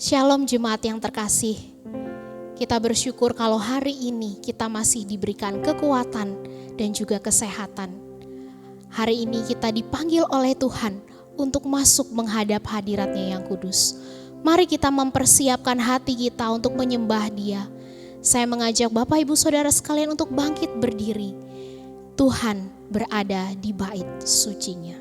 Shalom jemaat yang terkasih. Kita bersyukur kalau hari ini kita masih diberikan kekuatan dan juga kesehatan. Hari ini kita dipanggil oleh Tuhan untuk masuk menghadap hadirat-Nya yang kudus. Mari kita mempersiapkan hati kita untuk menyembah Dia. Saya mengajak Bapak Ibu Saudara sekalian untuk bangkit berdiri. Tuhan berada di bait suci-Nya.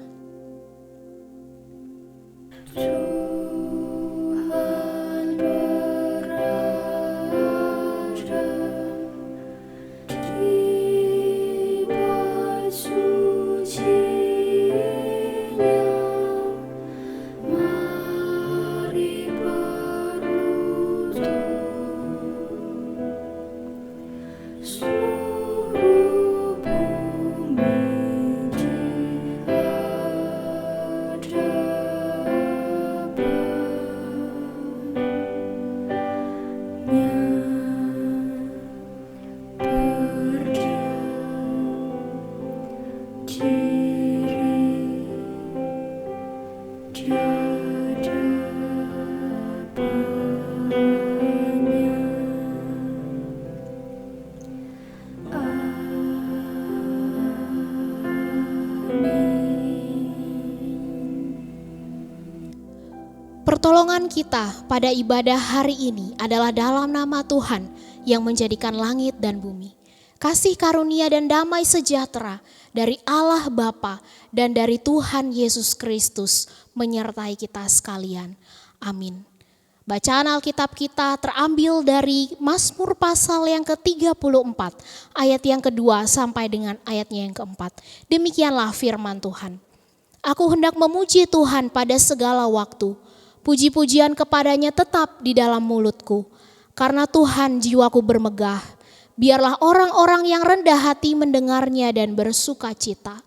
Pertolongan kita pada ibadah hari ini adalah dalam nama Tuhan yang menjadikan langit dan bumi. Kasih karunia dan damai sejahtera dari Allah Bapa dan dari Tuhan Yesus Kristus menyertai kita sekalian. Amin. Bacaan Alkitab kita terambil dari Mazmur pasal yang ke-34, ayat yang kedua sampai dengan ayatnya yang keempat. Demikianlah firman Tuhan. Aku hendak memuji Tuhan pada segala waktu. Puji-pujian kepadanya tetap di dalam mulutku. Karena Tuhan jiwaku bermegah. Biarlah orang-orang yang rendah hati mendengarnya dan bersuka cita.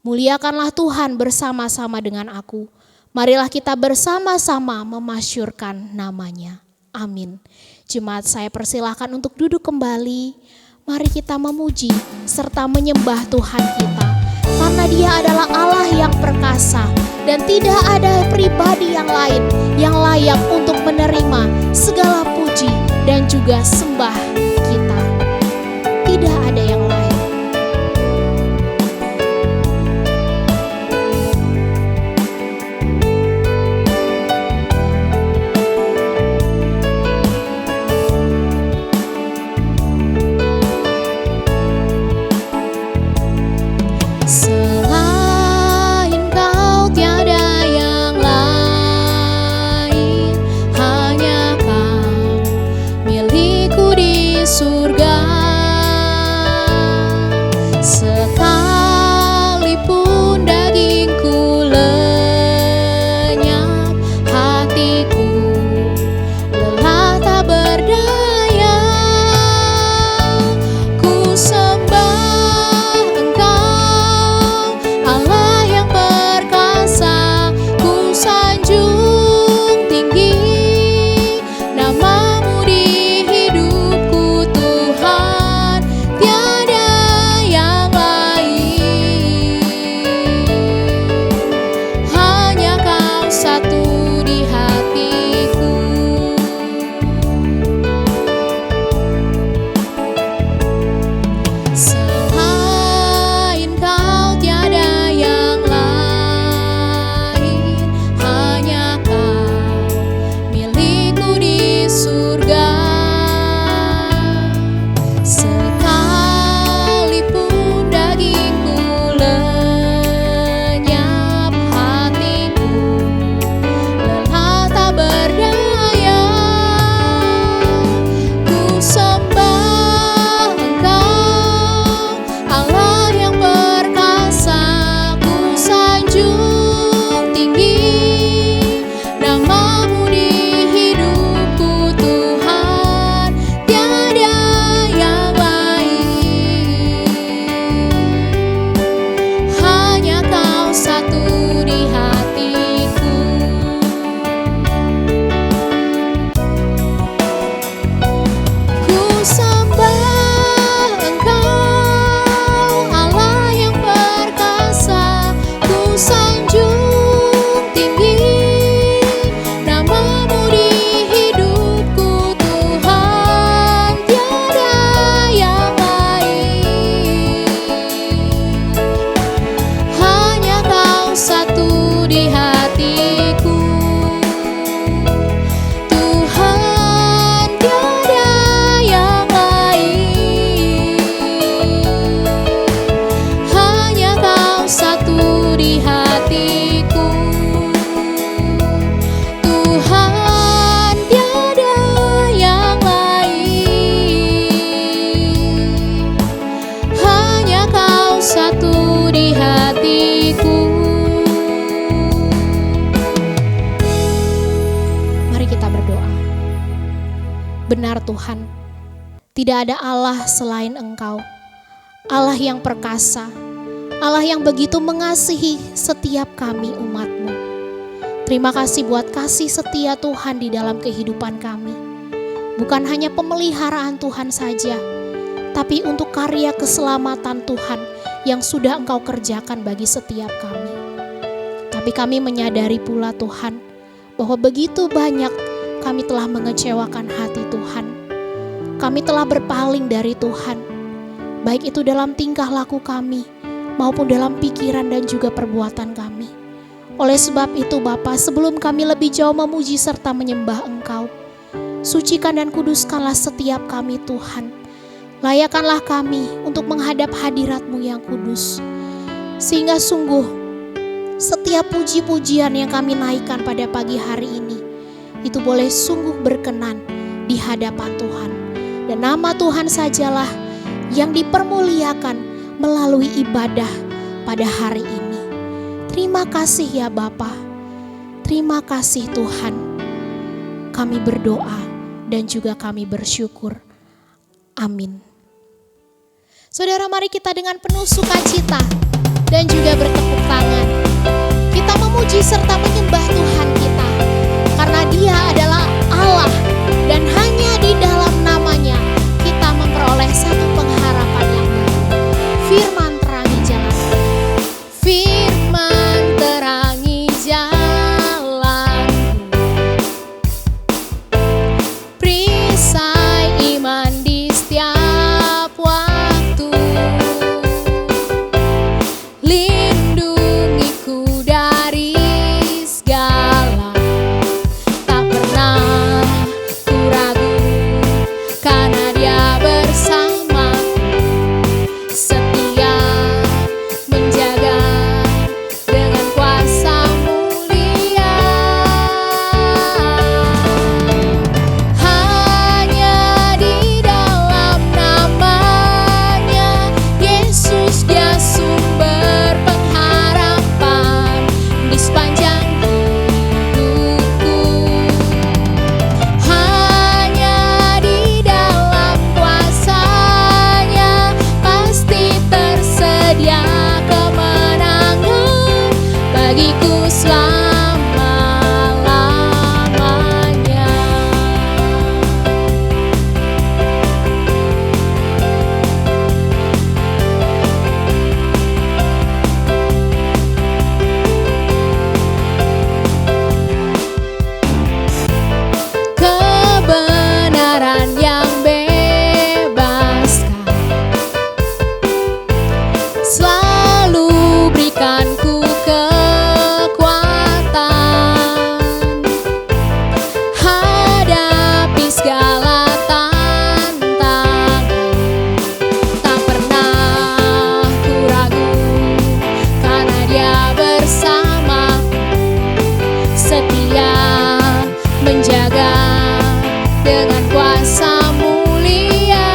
Muliakanlah Tuhan bersama-sama dengan aku. Marilah kita bersama-sama memasyurkan namanya. Amin. Jemaat saya persilahkan untuk duduk kembali. Mari kita memuji serta menyembah Tuhan kita. Karena Dia adalah Allah yang perkasa dan tidak ada pribadi yang lain yang layak untuk menerima segala puji dan juga sembah kita. Tidak ada yang lain. hatiku. Tuhan, tiada yang lain, hanya Kau satu di hatiku. Mari kita berdoa. Benar Tuhan, tidak ada Allah selain Engkau, Allah yang perkasa, Allah yang begitu mengasihi setiap kami umat-Mu. Terima kasih buat kasih setia Tuhan di dalam kehidupan kami. Bukan hanya pemeliharaan Tuhan saja, tapi untuk karya keselamatan Tuhan yang sudah Engkau kerjakan bagi setiap kami. Tapi kami menyadari pula Tuhan, bahwa begitu banyak kami telah mengecewakan hati Tuhan. Kami telah berpaling dari Tuhan, baik itu dalam tingkah laku kami, maupun dalam pikiran dan juga perbuatan kami. Oleh sebab itu Bapa, sebelum kami lebih jauh memuji serta menyembah Engkau, sucikan dan kuduskanlah setiap kami Tuhan. Layakanlah kami untuk menghadap hadirat-Mu yang kudus, sehingga sungguh setiap puji-pujian yang kami naikkan pada pagi hari ini, itu boleh sungguh berkenan di hadapan Tuhan. Dan nama Tuhan sajalah yang dipermuliakan melalui ibadah pada hari ini. Terima kasih ya Bapa. Terima kasih Tuhan. Kami berdoa dan juga kami bersyukur. Amin. Saudara, mari kita dengan penuh sukacita dan juga bertepuk tangan, kita memuji serta menyembah Tuhan kita. Karena Dia adalah Allah dan hanya di dalam namanya kita memperoleh satu pengharapan yang baru. Firman terangi jalan. Firman terangi jalan. Perisai iman di setiap waktu. Lindungiku dari segala. Tak pernah ku ragu, karena Dia bersama, setia menjaga dengan kuasa mulia. Hanya di dalam namanya Yesus, Dia sumber pengharapan di sepanjang hidupku. Hanya di dalam kuasa-Nya pasti tersedia kemenangan bagiku selama-lamanya. Kebenaran yang bebaskan selalu berikanku kekuatan hadapi segala tantangan. Tak pernah ku ragu, karena Dia bersama, setia menjaga dengan kuasa mulia.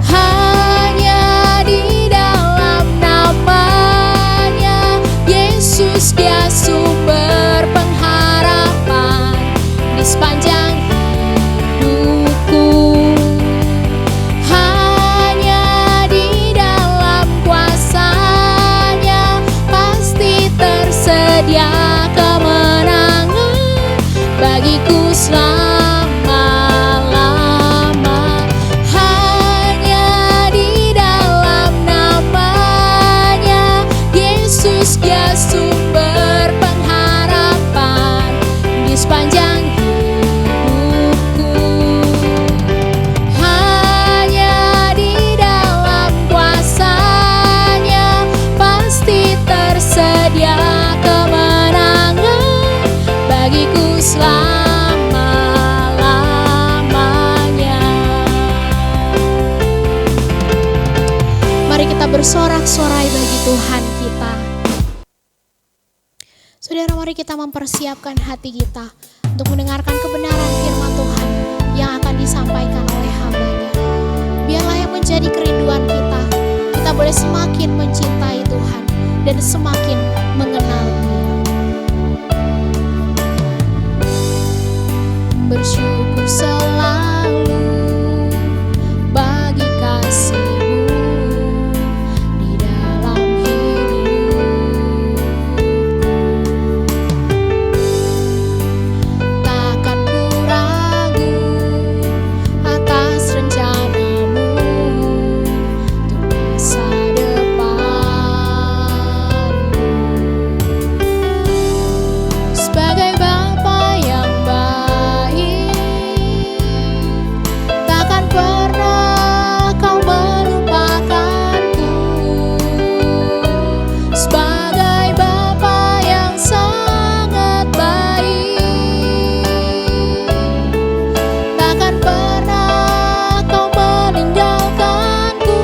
Hanya di dalam namanya Yesus, Dia sumber pengharapan di sepanjang hidupku. Hanya di dalam kuasa-Nya pasti tersedia kemenangan bagiku selama-lama. Hanya di dalam namanya Yesus, Dia sumber pengharapan di sepanjang hidupku. Hanya di dalam kuasa-Nya pasti tersedia kemenangan bagi Tuhan kita. Saudara, mari kita mempersiapkan hati kita untuk mendengarkan kebenaran firman Tuhan yang akan disampaikan oleh hamba-Nya. Biarlah yang menjadi kerinduan kita, kita boleh semakin mencintai Tuhan dan semakin mengenal Dia. Bersyukur selalu bagi kasih-Mu di dalam hidupku. Takkan ku ragu atas rencana-Mu untuk masa depan. Sebagai Bapa yang baik, takkan pernah Kau melupakanku. Sebagai Bapa yang sangat baik, takkan pernah Kau meninggalkanku.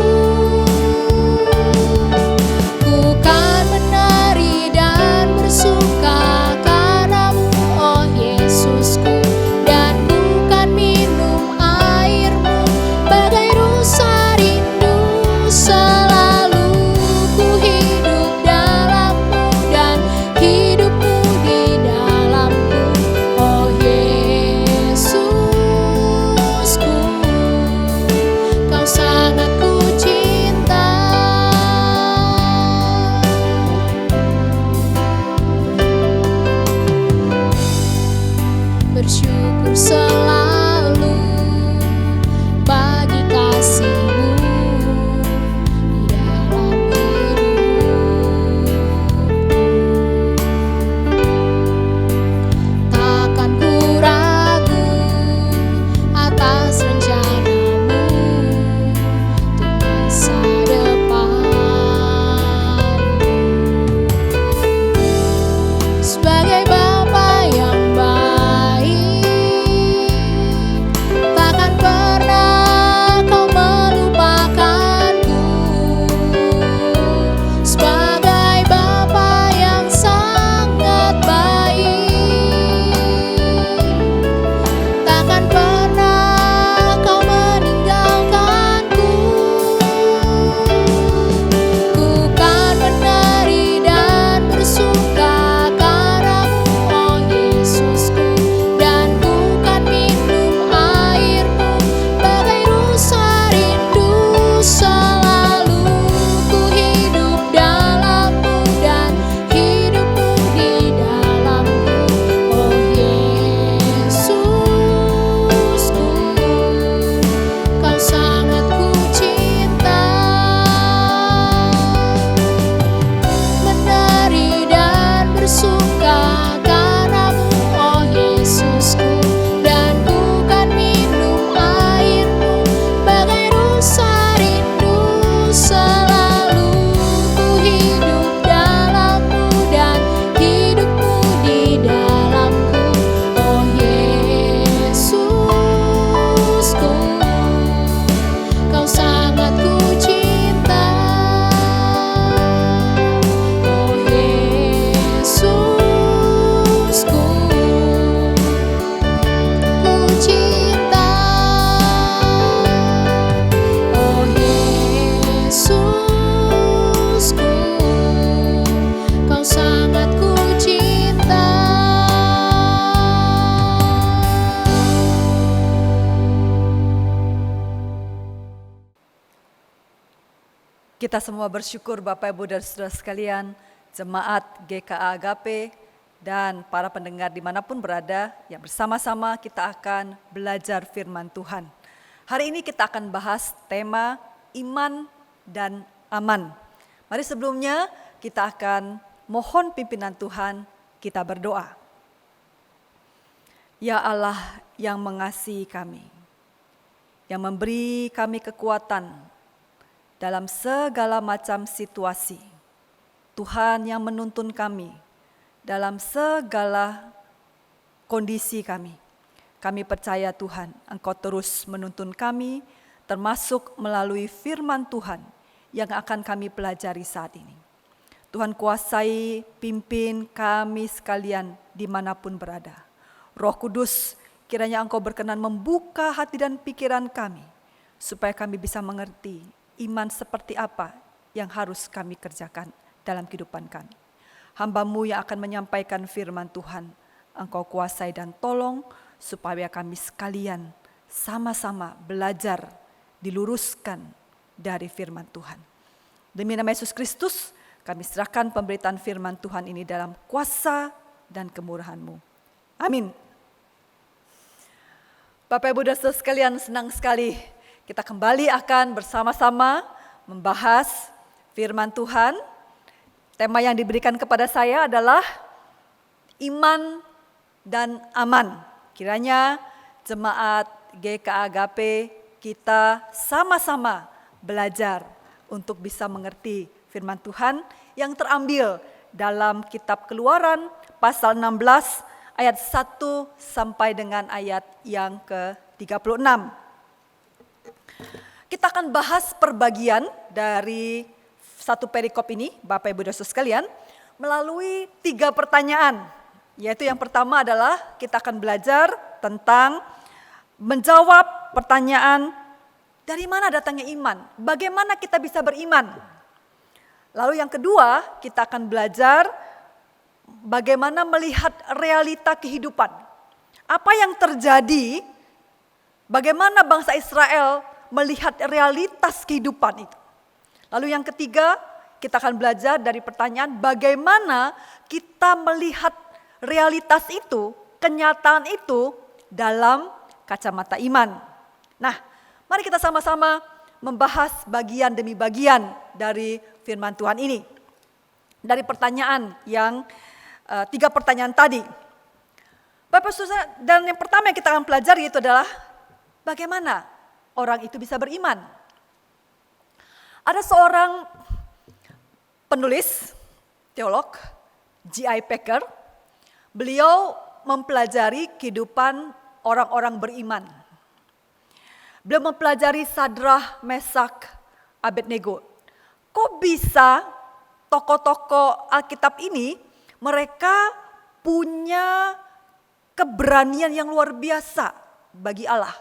Ku kan menari dan bersuka karena-Mu, oh Yesusku, dan ku kan minum air-Mu bagai rusa rindu. Selalu ku hidup dalam-Mu dan hidup-Mu di dalamku, oh Yesusku. Kau sangat ku cinta. Bersyukur selalu bagi kasih-Mu di dalam hidupku. Takkan ku ragu atas rencana-Mu untuk masa depan. Sebagai Bapa yang baik, takkan pernah Kau melupakanku. Sebagai Bapa yang sangat baik, takkan pernah Kau meninggalkanku. Ku kan menari dan bersuka karena-Mu, oh Yesusku, dan ku kan minum air-Mu bagai rusa rindu. Selalu ku hidup dalam-Mu dan hidup-Mu di dalamku, oh Yesusku. Kau sangat ku cinta. Menari dan bersuka karena-Mu, oh Yesusku, dan ku kan minum air-Mu bagai rusa rindu. Selalu ku hidup dalam-Mu dan hidup-Mu di dalamku, oh Yesusku. Kau sangat ku cinta, oh Yesusku. Ku cinta, oh Yesusku. Kau sangat ku cinta. Kita semua bersyukur Bapak Ibu dan Saudara sekalian, Jemaat GKA Agape dan para pendengar dimanapun berada, yang bersama-sama kita akan belajar firman Tuhan. Hari ini kita akan bahas tema iman dan aman. Mari sebelumnya kita akan mohon pimpinan Tuhan, kita berdoa. Ya Allah yang mengasihi kami, yang memberi kami kekuatan dalam segala macam situasi. Tuhan yang menuntun kami dalam segala kondisi kami. Kami percaya Tuhan, Engkau terus menuntun kami, termasuk melalui firman Tuhan yang akan kami pelajari saat ini. Tuhan kuasai, pimpin kami sekalian dimanapun berada. Roh Kudus, kiranya Engkau berkenan membuka hati dan pikiran kami, supaya kami bisa mengerti iman seperti apa yang harus kami kerjakan dalam kehidupan kami. Hamba-Mu yang akan menyampaikan firman Tuhan, Engkau kuasai dan tolong, supaya kami sekalian sama-sama belajar, diluruskan dari firman Tuhan. Demi nama Yesus Kristus, kami serahkan pemberitaan firman Tuhan ini dalam kuasa dan kemurahan-Mu. Amin. Bapak Ibu dan Saudara sekalian, senang sekali kita kembali akan bersama-sama membahas firman Tuhan. Tema yang diberikan kepada saya adalah iman dan aman. Kiranya jemaat GKA Agape kita sama-sama belajar untuk bisa mengerti firman Tuhan yang terambil dalam kitab Keluaran pasal 16 ayat 1 sampai dengan ayat yang ke-36. Kita akan bahas perbagian dari satu perikop ini, Bapak Ibu dan Saudara sekalian, melalui 3 pertanyaan. Yaitu yang pertama adalah kita akan belajar tentang menjawab pertanyaan, dari mana datangnya iman? Bagaimana kita bisa beriman? Lalu yang kedua, kita akan belajar bagaimana melihat realita kehidupan. Apa yang terjadi, bagaimana bangsa Israel melihat realitas kehidupan itu. Lalu yang ketiga, kita akan belajar dari pertanyaan bagaimana kita melihat realitas itu, kenyataan itu dalam kacamata iman. Nah, mari kita sama-sama membahas bagian demi bagian dari firman Tuhan ini. Dari pertanyaan yang 3 pertanyaan tadi. Bapak Saudara, dan yang pertama yang kita akan pelajari itu adalah bagaimana orang itu bisa beriman. Ada seorang penulis, teolog, J.I. Packer. Beliau mempelajari kehidupan orang-orang beriman. Beliau mempelajari Sadrah, Mesak, Abednego. Kok bisa tokoh-tokoh Alkitab ini mereka punya keberanian yang luar biasa bagi Allah.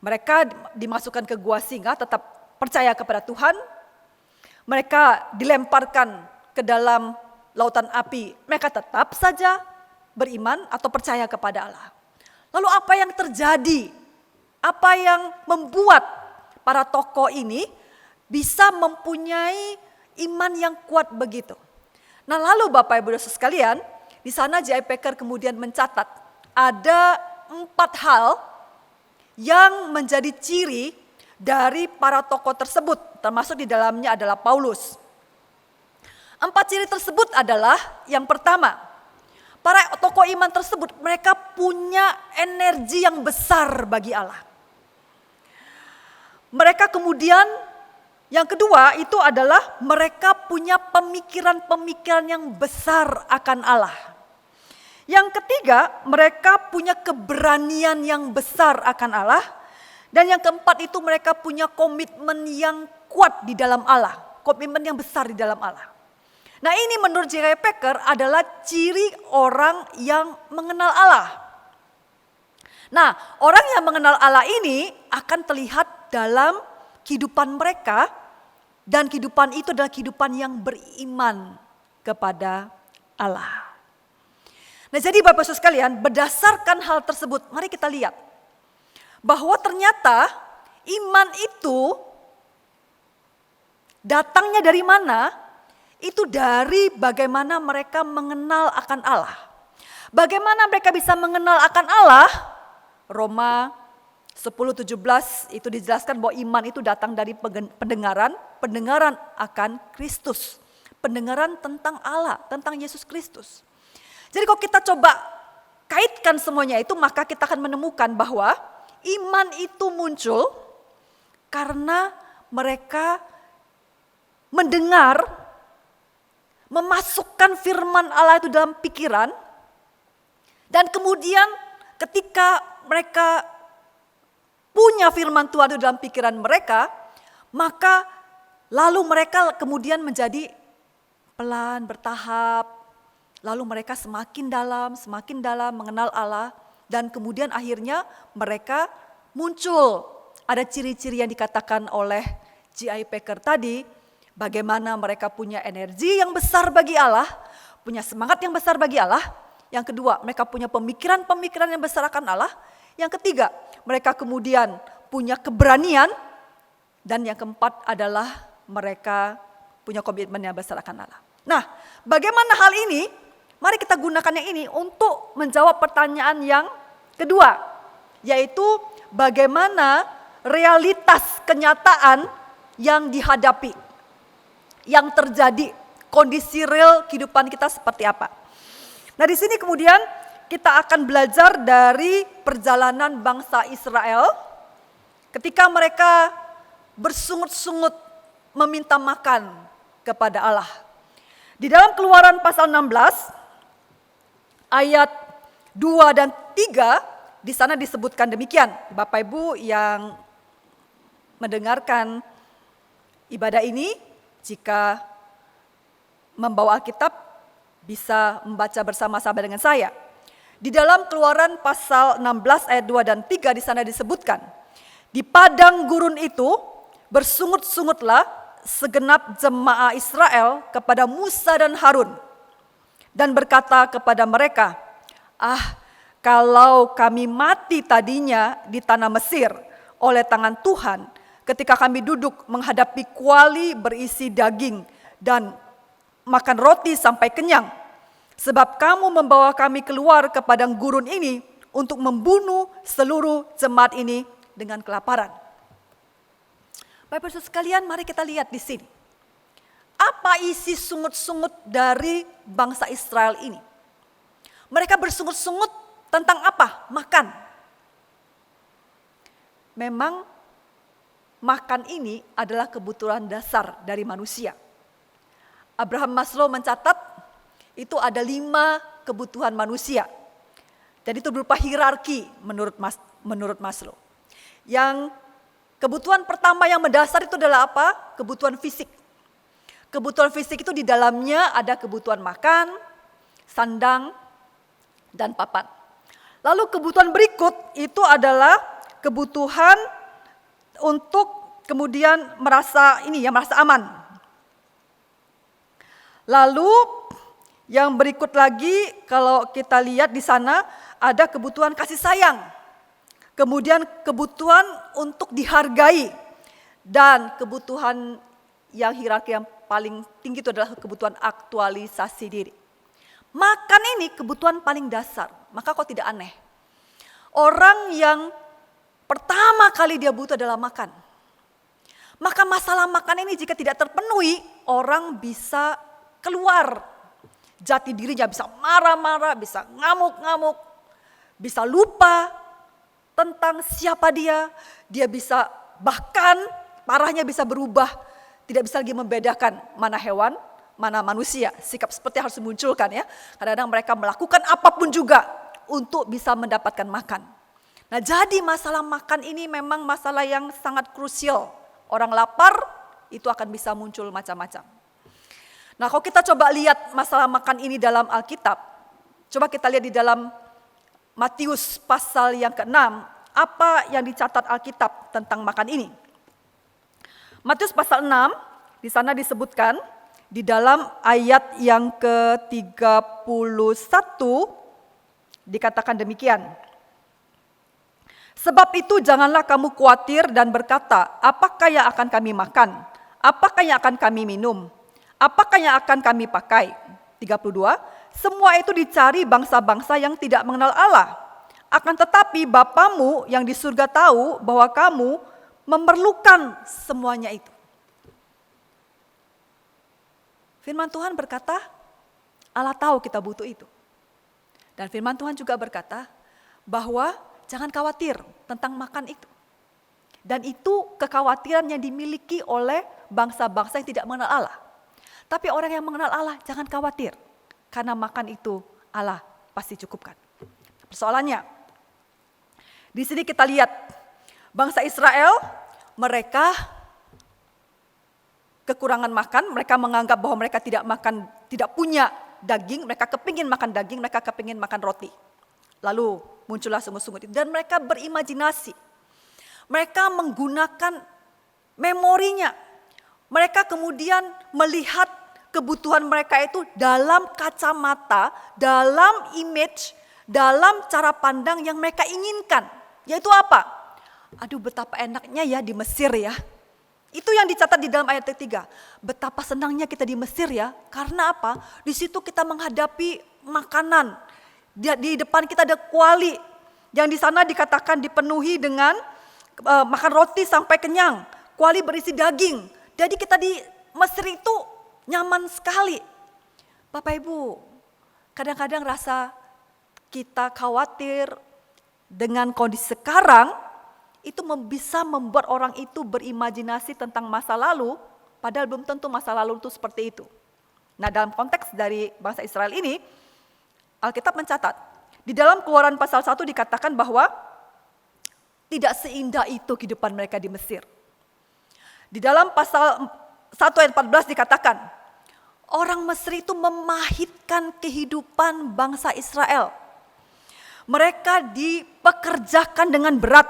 Mereka dimasukkan ke gua singa, tetap percaya kepada Tuhan. Mereka dilemparkan ke dalam lautan api, mereka tetap saja beriman atau percaya kepada Allah. Lalu apa yang terjadi? Apa yang membuat para tokoh ini bisa mempunyai iman yang kuat begitu? Nah, lalu Bapak Ibu dan Saudara sekalian, di sana J.I. Packer kemudian mencatat ada 4 hal yang menjadi ciri dari para tokoh tersebut, termasuk di dalamnya adalah Paulus. 4 ciri tersebut adalah yang pertama, para tokoh iman tersebut mereka punya energi yang besar bagi Allah. Mereka kemudian yang kedua itu adalah mereka punya pemikiran-pemikiran yang besar akan Allah. Yang ketiga, mereka punya keberanian yang besar akan Allah. Dan yang keempat itu mereka punya komitmen yang kuat di dalam Allah. Komitmen yang besar di dalam Allah. Nah, ini menurut J.I. Packer adalah ciri orang yang mengenal Allah. Nah, orang yang mengenal Allah ini akan terlihat dalam kehidupan mereka, dan kehidupan itu adalah kehidupan yang beriman kepada Allah. Nah, jadi Bapak Saudara sekalian, berdasarkan hal tersebut, mari kita lihat bahwa ternyata iman itu datangnya dari mana? Itu dari bagaimana mereka mengenal akan Allah. Bagaimana mereka bisa mengenal akan Allah? Roma 10:17 itu dijelaskan bahwa iman itu datang dari pendengaran akan Kristus. Pendengaran tentang Allah, tentang Yesus Kristus. Jadi kalau kita coba kaitkan semuanya itu, maka kita akan menemukan bahwa iman itu muncul karena mereka mendengar, memasukkan firman Allah itu dalam pikiran, dan kemudian ketika mereka punya firman Tuhan itu dalam pikiran mereka, maka Lalu mereka kemudian menjadi pelan, bertahap. Lalu mereka semakin dalam mengenal Allah. Dan kemudian akhirnya mereka muncul. Ada ciri-ciri yang dikatakan oleh J.I. Packer tadi. Bagaimana mereka punya energi yang besar bagi Allah. Punya semangat yang besar bagi Allah. Yang kedua, mereka punya pemikiran-pemikiran yang besar akan Allah. Yang ketiga, mereka kemudian punya keberanian. Dan yang keempat adalah mereka punya komitmen yang besar akan Allah. Nah, bagaimana hal ini? Mari kita gunakan yang ini untuk menjawab pertanyaan yang kedua. Yaitu bagaimana realitas kenyataan yang dihadapi. Yang terjadi, kondisi real kehidupan kita seperti apa. Nah, di sini kemudian kita akan belajar dari perjalanan bangsa Israel ketika mereka bersungut-sungut meminta makan kepada Allah. Di dalam Keluaran pasal 16 ayat 2 dan 3 di sana disebutkan demikian. Bapak Ibu yang mendengarkan ibadah ini, jika membawa Alkitab bisa membaca bersama-sama dengan saya. Di dalam Keluaran pasal 16 ayat 2 dan 3 di sana disebutkan, di padang gurun itu bersungut-sungutlah segenap jemaah Israel kepada Musa dan Harun dan berkata kepada mereka, kalau kami mati tadinya di tanah Mesir oleh tangan Tuhan ketika kami duduk menghadapi kuali berisi daging dan makan roti sampai kenyang. Sebab kamu membawa kami keluar ke padang gurun ini untuk membunuh seluruh jemaat ini dengan kelaparan. Bapak Ibu sekalian, mari kita lihat di sini. Apa isi sungut-sungut dari bangsa Israel ini? Mereka bersungut-sungut tentang apa? Makan. Memang makan ini adalah kebutuhan dasar dari manusia. Abraham Maslow mencatat itu ada 5 kebutuhan manusia. Dan itu berupa hierarki menurut Maslow. Yang kebutuhan pertama yang mendasar itu adalah apa? Kebutuhan fisik. Kebutuhan fisik itu di dalamnya ada kebutuhan makan, sandang, dan papan. Lalu kebutuhan berikut itu adalah kebutuhan untuk kemudian merasa aman. Lalu yang berikut lagi kalau kita lihat di sana ada kebutuhan kasih sayang. Kemudian kebutuhan untuk dihargai. Dan kebutuhan yang hierarki yang paling tinggi itu adalah kebutuhan aktualisasi diri. Makan ini kebutuhan paling dasar. Maka kok tidak aneh. Orang yang pertama kali dia butuh adalah makan. Maka masalah makan ini jika tidak terpenuhi, orang bisa keluar jati dirinya, bisa marah-marah, bisa ngamuk-ngamuk, bisa lupa tentang siapa dia bisa bahkan parahnya bisa berubah, tidak bisa lagi membedakan mana hewan, mana manusia. Sikap seperti harus dimunculkan ya. Kadang-kadang mereka melakukan apapun juga untuk bisa mendapatkan makan. Nah, jadi masalah makan ini memang masalah yang sangat krusial. Orang lapar itu akan bisa muncul macam-macam. Nah, kalau kita coba lihat masalah makan ini dalam Alkitab, coba kita lihat di dalam Matius pasal yang ke-6, apa yang dicatat Alkitab tentang makan ini. Matius pasal 6, di sana disebutkan, di dalam ayat yang ke-31, dikatakan demikian. Sebab itu janganlah kamu khawatir dan berkata, apakah yang akan kami makan? Apakah yang akan kami minum? Apakah yang akan kami pakai? 32, semua itu dicari bangsa-bangsa yang tidak mengenal Allah. Akan tetapi Bapamu yang di surga tahu bahwa kamu memerlukan semuanya itu. Firman Tuhan berkata, Allah tahu kita butuh itu. Dan firman Tuhan juga berkata bahwa jangan khawatir tentang makan itu. Dan itu kekhawatiran yang dimiliki oleh bangsa-bangsa yang tidak mengenal Allah. Tapi orang yang mengenal Allah jangan khawatir. Karena makan itu Allah pasti cukupkan. Persoalannya, di sini kita lihat bangsa Israel, mereka, kekurangan makan, mereka menganggap bahwa mereka tidak punya daging, mereka kepingin makan daging, mereka kepingin makan roti. Lalu muncullah sungut-sungut itu dan mereka berimajinasi. Mereka menggunakan memorinya. Mereka kemudian melihat kebutuhan mereka itu dalam kacamata, dalam image, dalam cara pandang yang mereka inginkan. Yaitu apa? Aduh, betapa enaknya ya di Mesir ya. Itu yang dicatat di dalam ayat ketiga. Betapa senangnya kita di Mesir ya. Karena apa? Di situ kita menghadapi makanan. Di depan kita ada kuali. Yang di sana dikatakan dipenuhi dengan makan roti sampai kenyang. Kuali berisi daging. Jadi kita di Mesir itu nyaman sekali. Bapak Ibu, kadang-kadang rasa kita khawatir dengan kondisi sekarang, itu bisa membuat orang itu berimajinasi tentang masa lalu, padahal belum tentu masa lalu itu seperti itu. Nah, dalam konteks dari bangsa Israel ini, Alkitab mencatat, di dalam Keluaran pasal 1 dikatakan bahwa tidak seindah itu kehidupan mereka di Mesir. Di dalam pasal 1 ayat 14 dikatakan, orang Mesir itu memahitkan kehidupan bangsa Israel. Mereka dipekerjakan dengan berat.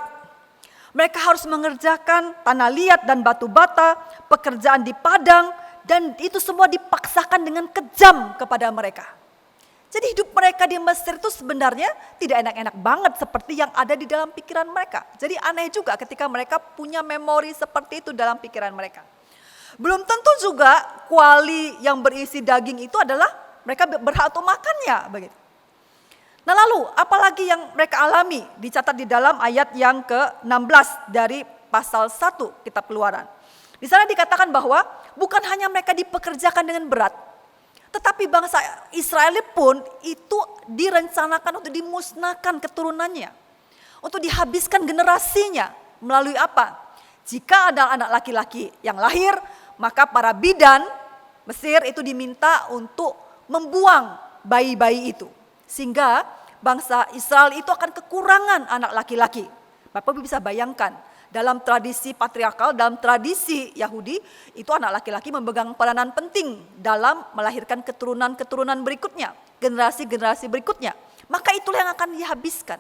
Mereka harus mengerjakan tanah liat dan batu bata, pekerjaan di padang, dan itu semua dipaksakan dengan kejam kepada mereka. Jadi hidup mereka di Mesir itu sebenarnya tidak enak-enak banget seperti yang ada di dalam pikiran mereka. Jadi aneh juga ketika mereka punya memori seperti itu dalam pikiran mereka. Belum tentu juga kuali yang berisi daging itu adalah mereka berhak untuk makannya, begitu. Nah lalu apalagi yang mereka alami dicatat di dalam ayat yang ke-16 dari pasal 1 kitab Keluaran. Di sana dikatakan bahwa bukan hanya mereka dipekerjakan dengan berat, tetapi bangsa Israel pun itu direncanakan untuk dimusnahkan keturunannya. Untuk dihabiskan generasinya melalui apa? Jika ada anak laki-laki yang lahir, maka para bidan Mesir itu diminta untuk membuang bayi-bayi itu. Sehingga bangsa Israel itu akan kekurangan anak laki-laki. Bapak bisa bayangkan, dalam tradisi patriarkal, dalam tradisi Yahudi, itu anak laki-laki memegang peranan penting dalam melahirkan keturunan-keturunan berikutnya, generasi-generasi berikutnya. Maka itulah yang akan dihabiskan.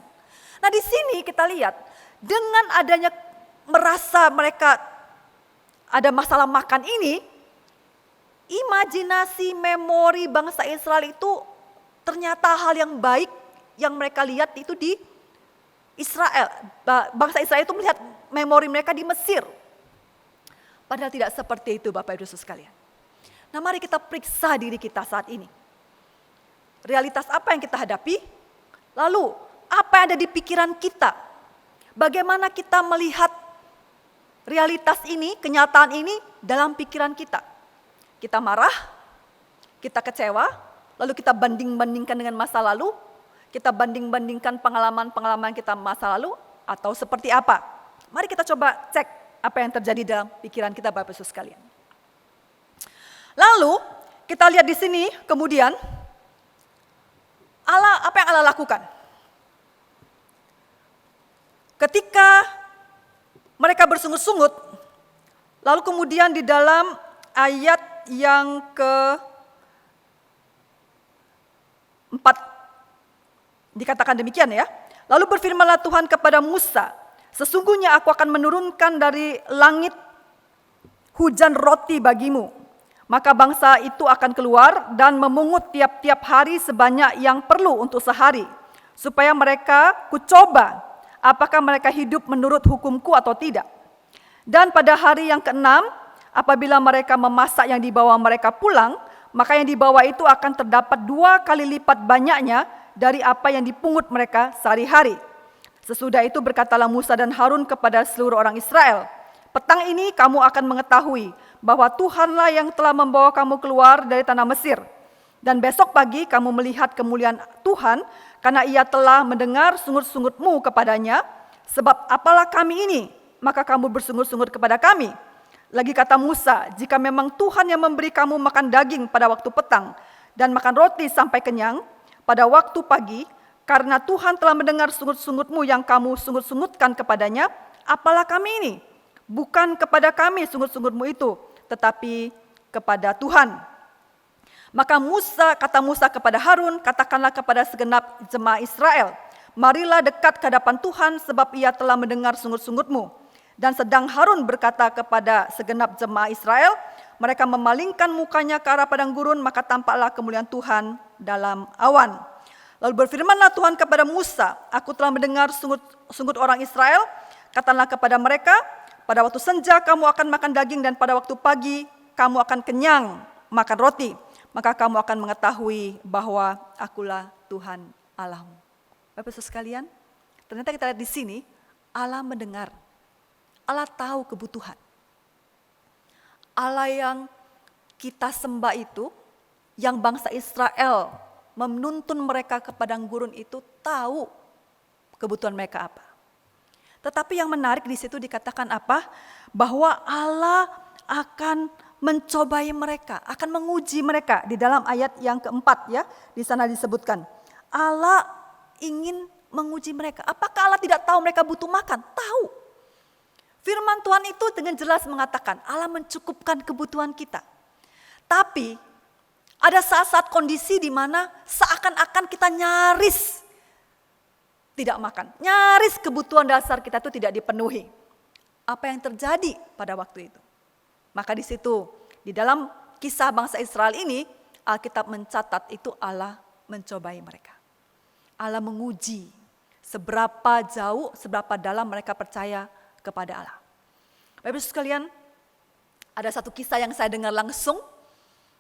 Nah di sini kita lihat, dengan adanya merasa mereka ada masalah makan ini, imajinasi memori bangsa Israel itu ternyata hal yang baik yang mereka lihat itu di Israel. Bangsa Israel itu melihat memori mereka di Mesir. Padahal tidak seperti itu Bapak Ibu Saudara sekalian. Nah mari kita periksa diri kita saat ini. Realitas apa yang kita hadapi? Lalu apa yang ada di pikiran kita? Bagaimana kita melihat realitas ini, kenyataan ini dalam pikiran kita? Kita marah, kita kecewa, lalu kita banding-bandingkan dengan masa lalu, kita banding-bandingkan pengalaman-pengalaman kita masa lalu, atau seperti apa? Mari kita coba cek apa yang terjadi dalam pikiran kita Bapak Ibu sekalian. Lalu kita lihat di sini kemudian apa yang Allah lakukan? Ketika mereka bersungut-sungut, lalu kemudian di dalam ayat yang ke-4 dikatakan demikian ya. Lalu berfirmanlah Tuhan kepada Musa, sesungguhnya aku akan menurunkan dari langit hujan roti bagimu. Maka bangsa itu akan keluar dan memungut tiap-tiap hari sebanyak yang perlu untuk sehari. Supaya mereka kucoba apakah mereka hidup menurut hukumku atau tidak. Dan pada hari yang ke-6, apabila mereka memasak yang dibawa mereka pulang, maka yang dibawa itu akan terdapat 2 kali lipat banyaknya dari apa yang dipungut mereka sehari-hari. Sesudah itu berkatalah Musa dan Harun kepada seluruh orang Israel, petang ini kamu akan mengetahui bahwa Tuhanlah yang telah membawa kamu keluar dari tanah Mesir. Dan besok pagi kamu melihat kemuliaan Tuhan, karena ia telah mendengar sungut-sungutmu kepadanya. Sebab apalah kami ini, maka kamu bersungut-sungut kepada kami. Lagi kata Musa, jika memang Tuhan yang memberi kamu makan daging pada waktu petang, dan makan roti sampai kenyang pada waktu pagi, karena Tuhan telah mendengar sungut-sungutmu yang kamu sungut-sungutkan kepadanya, apalah kami ini? Bukan kepada kami sungut-sungutmu itu, tetapi kepada Tuhan. Maka kata Musa kepada Harun, katakanlah kepada segenap jemaah Israel, marilah dekat ke hadapan Tuhan sebab ia telah mendengar sungut-sungutmu. Dan sedang Harun berkata kepada segenap jemaah Israel, mereka memalingkan mukanya ke arah padang gurun, maka tampaklah kemuliaan Tuhan dalam awan. Lalu berfirmanlah Tuhan kepada Musa, aku telah mendengar sungut orang Israel, katakanlah kepada mereka, pada waktu senja kamu akan makan daging dan pada waktu pagi kamu akan kenyang makan roti. Maka kamu akan mengetahui bahwa akulah Tuhan Allahmu. Bapak-Ibu sekalian, ternyata kita lihat di sini, Allah mendengar. Allah tahu kebutuhan. Allah yang kita sembah itu, yang bangsa Israel menuntun mereka ke padang gurun itu tahu kebutuhan mereka apa. Tetapi yang menarik di situ dikatakan apa? Bahwa Allah akan mencobai mereka, akan menguji mereka. Di dalam ayat yang keempat ya, di sana disebutkan. Allah ingin menguji mereka. Apakah Allah tidak tahu mereka butuh makan? Tahu. Firman Tuhan itu dengan jelas mengatakan Allah mencukupkan kebutuhan kita. Tapi ada saat-saat kondisi di mana seakan-akan kita nyaris tidak makan. Nyaris kebutuhan dasar kita itu tidak dipenuhi. Apa yang terjadi pada waktu itu? Maka di situ, di dalam kisah bangsa Israel ini, Alkitab mencatat itu Allah mencobai mereka. Allah menguji seberapa jauh, seberapa dalam mereka percaya kepada Allah. Bapak-Ibu sekalian, ada satu kisah yang saya dengar langsung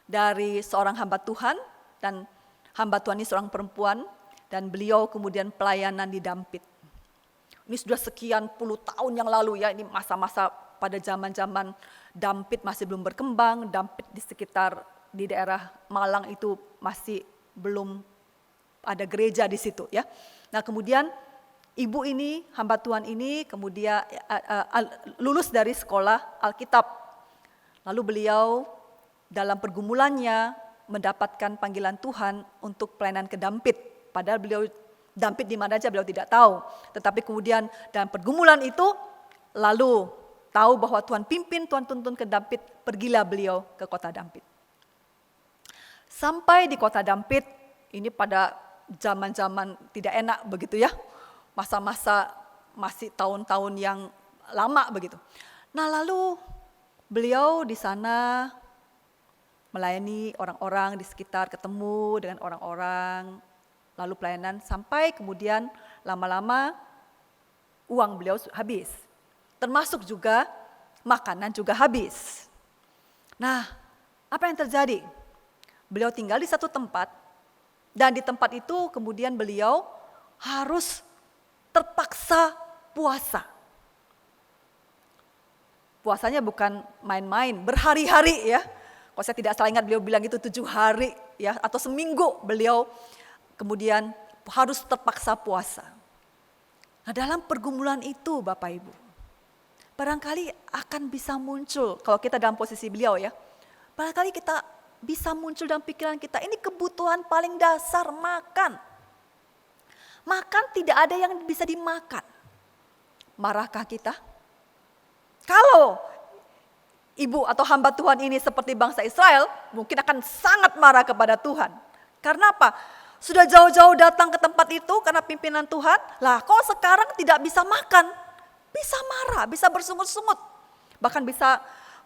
dari seorang hamba Tuhan, dan hamba Tuhan ini seorang perempuan, dan beliau kemudian pelayanan di Dampit. Ini sudah sekian puluh tahun yang lalu ya, ini masa-masa pada zaman-zaman Dampit masih belum berkembang, Dampit di sekitar di daerah Malang itu masih belum ada gereja di situ ya. Nah kemudian ibu ini, hamba Tuhan ini kemudian lulus dari sekolah Alkitab. Lalu beliau dalam pergumulannya mendapatkan panggilan Tuhan untuk pelayanan ke Dampit. Padahal beliau Dampit di mana aja beliau tidak tahu. Tetapi kemudian dalam pergumulan itu lalu tahu bahwa Tuhan pimpin, Tuhan tuntun ke Dampit, pergilah beliau ke kota Dampit. Sampai di kota Dampit, ini pada zaman-zaman tidak enak begitu ya. Masa-masa masih tahun-tahun yang lama begitu. Nah lalu beliau di sana melayani orang-orang di sekitar, ketemu dengan orang-orang, lalu pelayanan sampai kemudian lama-lama uang beliau habis. Termasuk juga makanan juga habis. Nah, apa yang terjadi? Beliau tinggal di satu tempat dan di tempat itu kemudian beliau harus terpaksa puasa. Puasanya bukan main-main, berhari-hari ya. Kalau saya tidak salah ingat beliau bilang itu 7 hari ya atau seminggu beliau kemudian harus terpaksa puasa. Nah dalam pergumulan itu Bapak Ibu, barangkali akan bisa muncul kalau kita dalam posisi beliau ya. Barangkali kita bisa muncul dalam pikiran kita, ini kebutuhan paling dasar makan. Makan tidak ada yang bisa dimakan. Marahkah kita? Kalau ibu atau hamba Tuhan ini seperti bangsa Israel, mungkin akan sangat marah kepada Tuhan. Karena apa? Sudah jauh-jauh datang ke tempat itu karena pimpinan Tuhan, lah kok sekarang tidak bisa makan? Bisa marah, bisa bersungut-sungut. Bahkan bisa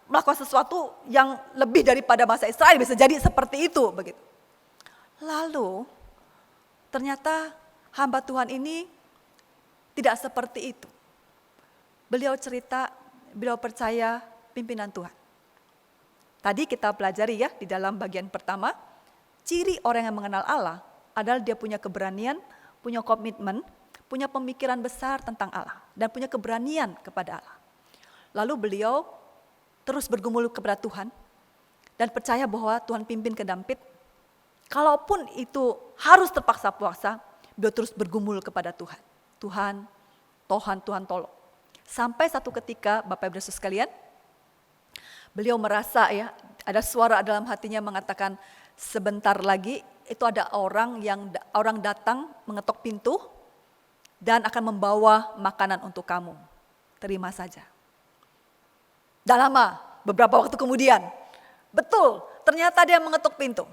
melakukan sesuatu yang lebih daripada bangsa Israel, bisa jadi seperti itu. Begitu. Lalu ternyata hamba Tuhan ini tidak seperti itu. Beliau cerita, beliau percaya pimpinan Tuhan. Tadi kita pelajari ya di dalam bagian pertama, ciri orang yang mengenal Allah adalah dia punya keberanian, punya komitmen, punya pemikiran besar tentang Allah dan punya keberanian kepada Allah. Lalu beliau terus bergumul kepada Tuhan dan percaya bahwa Tuhan pimpin ke Dampit. Kalaupun itu harus terpaksa puasa, beliau terus bergumul kepada Tuhan. Tuhan tolong. Sampai satu ketika Bapak Ibu Saudara sekalian, beliau merasa ya, ada suara dalam hatinya mengatakan sebentar lagi itu ada orang datang mengetok pintu dan akan membawa makanan untuk kamu. Terima saja. Dah lama beberapa waktu kemudian. Betul, ternyata dia mengetuk pintu.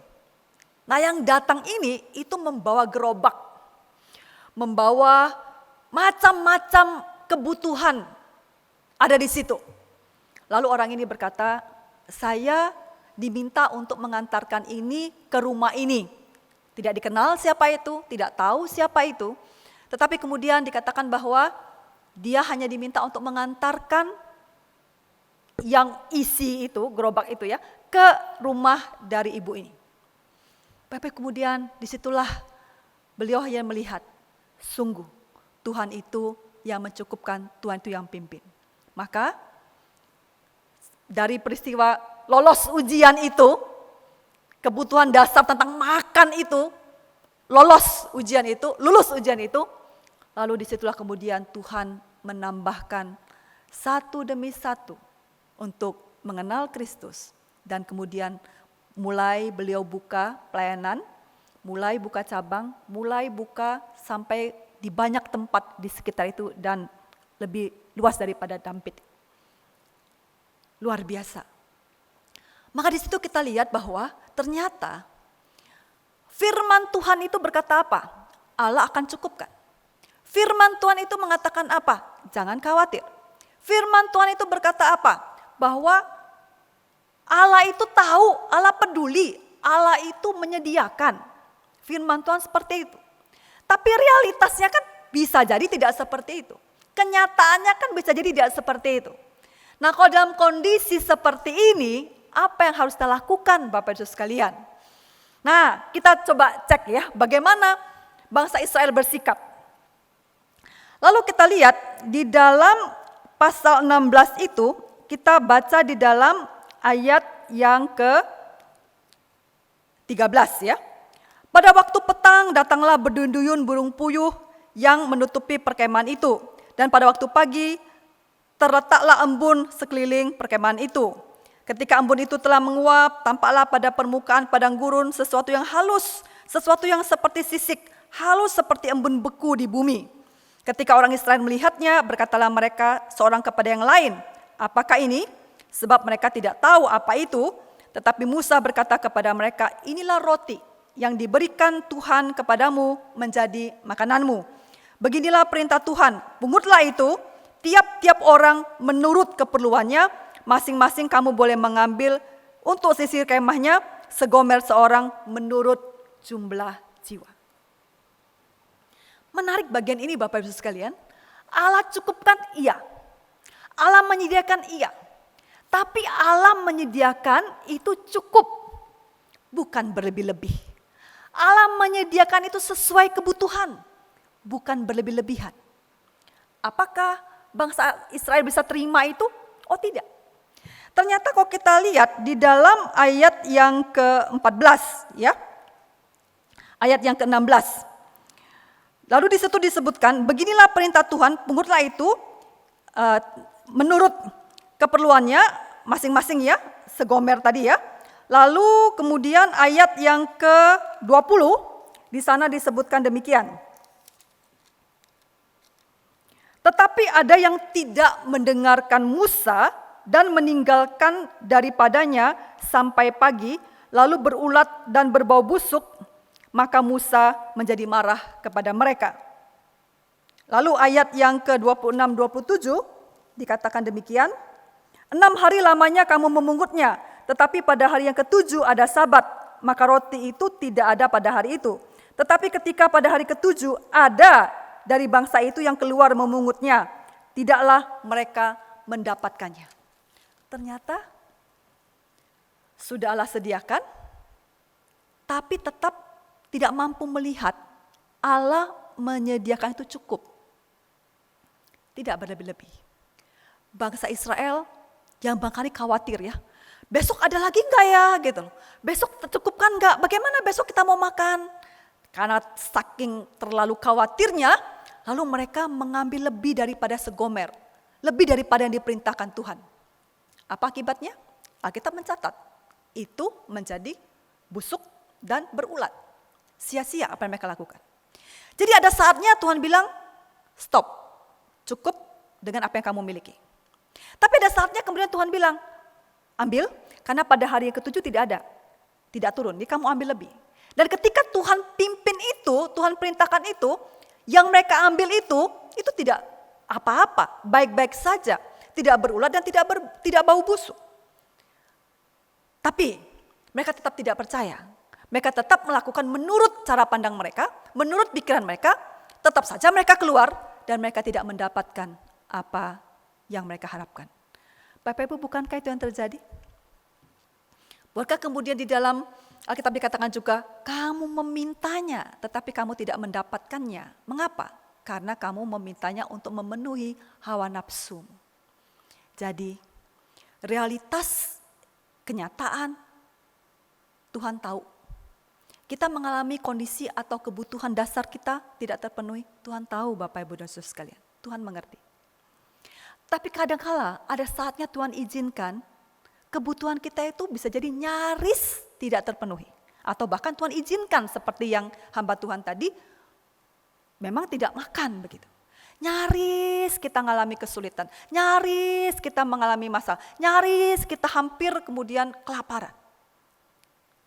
Nah yang datang ini itu membawa gerobak. Membawa macam-macam kebutuhan ada di situ. Lalu orang ini berkata, saya diminta untuk mengantarkan ini ke rumah ini. Tidak dikenal siapa itu, tidak tahu siapa itu. Tetapi kemudian dikatakan bahwa dia hanya diminta untuk mengantarkan yang isi itu, gerobak itu ya, ke rumah dari ibu ini. Bapak kemudian disitulah beliau hanya melihat, sungguh Tuhan itu yang mencukupkan, Tuhan itu yang pimpin. Maka dari peristiwa lolos ujian itu, kebutuhan dasar tentang makan itu, lulus ujian itu, lalu disitulah kemudian Tuhan menambahkan satu demi satu untuk mengenal Kristus. Dan kemudian mulai beliau buka pelayanan, mulai buka cabang, mulai buka sampai di banyak tempat di sekitar itu dan lebih luas daripada Dampit. Luar biasa. Maka di situ kita lihat bahwa ternyata firman Tuhan itu berkata apa? Allah akan cukupkan. Firman Tuhan itu mengatakan apa? Jangan khawatir. Firman Tuhan itu berkata apa? Bahwa Allah itu tahu, Allah peduli, Allah itu menyediakan. Firman Tuhan seperti itu. Tapi realitasnya kan bisa jadi tidak seperti itu. Kenyataannya kan bisa jadi tidak seperti itu. Nah kalau dalam kondisi seperti ini, apa yang harus kita lakukan Bapak Ibu sekalian? Nah kita coba cek ya bagaimana bangsa Israel bersikap. Lalu kita lihat di dalam pasal 16 itu, kita baca di dalam ayat yang ke-13 ya. Pada waktu petang datanglah berduyun-duyun burung puyuh yang menutupi perkemahan itu. Dan pada waktu pagi terletaklah embun sekeliling perkemahan itu. Ketika embun itu telah menguap, tampaklah pada permukaan padang gurun sesuatu yang halus, sesuatu yang seperti sisik, halus seperti embun beku di bumi. Ketika orang Israel melihatnya, berkatalah mereka seorang kepada yang lain, apakah ini? Sebab mereka tidak tahu apa itu, tetapi Musa berkata kepada mereka, inilah roti yang diberikan Tuhan kepadamu menjadi makananmu. Beginilah perintah Tuhan, pungutlah itu, tiap-tiap orang menurut keperluannya, masing-masing kamu boleh mengambil untuk sisir kemahnya, segomer seorang menurut jumlah jiwa. Menarik bagian ini Bapak Ibu sekalian, Allah cukupkan iya, Allah menyediakan iya. Tapi Allah menyediakan itu cukup, bukan berlebih-lebih. Allah menyediakan itu sesuai kebutuhan, bukan berlebih-lebihan. Apakah bangsa Israel bisa terima itu? Oh tidak. Ternyata kalau kita lihat di dalam ayat yang ke-14 ya. Ayat yang ke-16. Lalu di situ disebutkan, beginilah perintah Tuhan, pungutlah itu menurut keperluannya masing-masing ya, segomer tadi ya. Lalu kemudian ayat yang ke-20 di sana disebutkan demikian. Tetapi ada yang tidak mendengarkan Musa dan meninggalkan daripadanya sampai pagi, lalu berulat dan berbau busuk, maka Musa menjadi marah kepada mereka. Lalu ayat yang ke-26-27 dikatakan demikian. 6 hari lamanya kamu memungutnya, tetapi pada hari yang ke-7 ada Sabat, maka roti itu tidak ada pada hari itu. Tetapi ketika pada hari ke-7 ada dari bangsa itu yang keluar memungutnya, tidaklah mereka mendapatkannya. Ternyata sudah Allah sediakan, tapi tetap tidak mampu melihat Allah menyediakan itu cukup. Tidak berlebih-lebih. Bangsa Israel yang barangkali khawatir ya, besok ada lagi enggak ya gitu loh. Besok tercukupkan enggak? Bagaimana besok kita mau makan? Karena saking terlalu khawatirnya, lalu mereka mengambil lebih daripada segomer, lebih daripada yang diperintahkan Tuhan. Apa akibatnya? Alkitab mencatat, itu menjadi busuk dan berulat. Sia-sia apa yang mereka lakukan. Jadi ada saatnya Tuhan bilang, stop, cukup dengan apa yang kamu miliki. Tapi ada saatnya kemudian Tuhan bilang, ambil, karena pada hari yang ketujuh tidak ada, tidak turun, jadi kamu ambil lebih. Dan ketika Tuhan pimpin itu, Tuhan perintahkan itu, yang mereka ambil itu tidak apa-apa, baik-baik saja, tidak berulat dan tidak bau busuk. Tapi mereka tetap tidak percaya. Mereka tetap melakukan menurut cara pandang mereka, menurut pikiran mereka, tetap saja mereka keluar dan mereka tidak mendapatkan apa yang mereka harapkan. Bapak Ibu, bukankah itu yang terjadi? Bukankah kemudian di dalam Alkitab dikatakan juga, kamu memintanya tetapi kamu tidak mendapatkannya. Mengapa? Karena kamu memintanya untuk memenuhi hawa nafsu. Jadi realitas kenyataan Tuhan tahu. Kita mengalami kondisi atau kebutuhan dasar kita tidak terpenuhi. Tuhan tahu Bapak Ibu dan Saudara sekalian. Tuhan mengerti. Tapi kadang-kala ada saatnya Tuhan izinkan kebutuhan kita itu bisa jadi nyaris tidak terpenuhi. Atau bahkan Tuhan izinkan seperti yang hamba Tuhan tadi memang tidak makan begitu. Nyaris kita mengalami kesulitan. Nyaris kita mengalami masalah. Nyaris kita hampir kemudian kelaparan.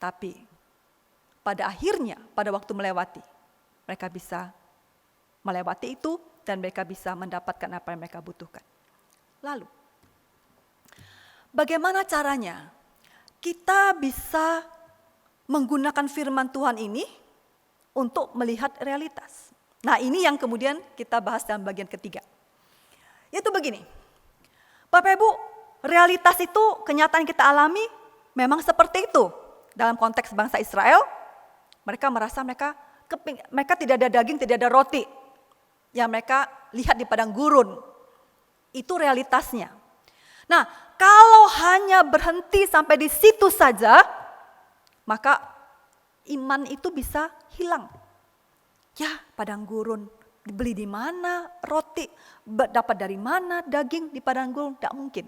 Tapi pada akhirnya, pada waktu melewati, mereka bisa melewati itu dan mereka bisa mendapatkan apa yang mereka butuhkan. Lalu, bagaimana caranya kita bisa menggunakan firman Tuhan ini untuk melihat realitas? Nah, ini yang kemudian kita bahas dalam bagian ketiga. Yaitu begini, Bapak Ibu, realitas itu kenyataan kita alami memang seperti itu. Dalam konteks bangsa Israel, mereka merasa mereka tidak ada daging, tidak ada roti. Yang mereka lihat di padang gurun. Itu realitasnya. Nah, kalau hanya berhenti sampai di situ saja, maka iman itu bisa hilang. Ya, padang gurun, dibeli di mana roti, dapat dari mana daging di padang gurun, tidak mungkin.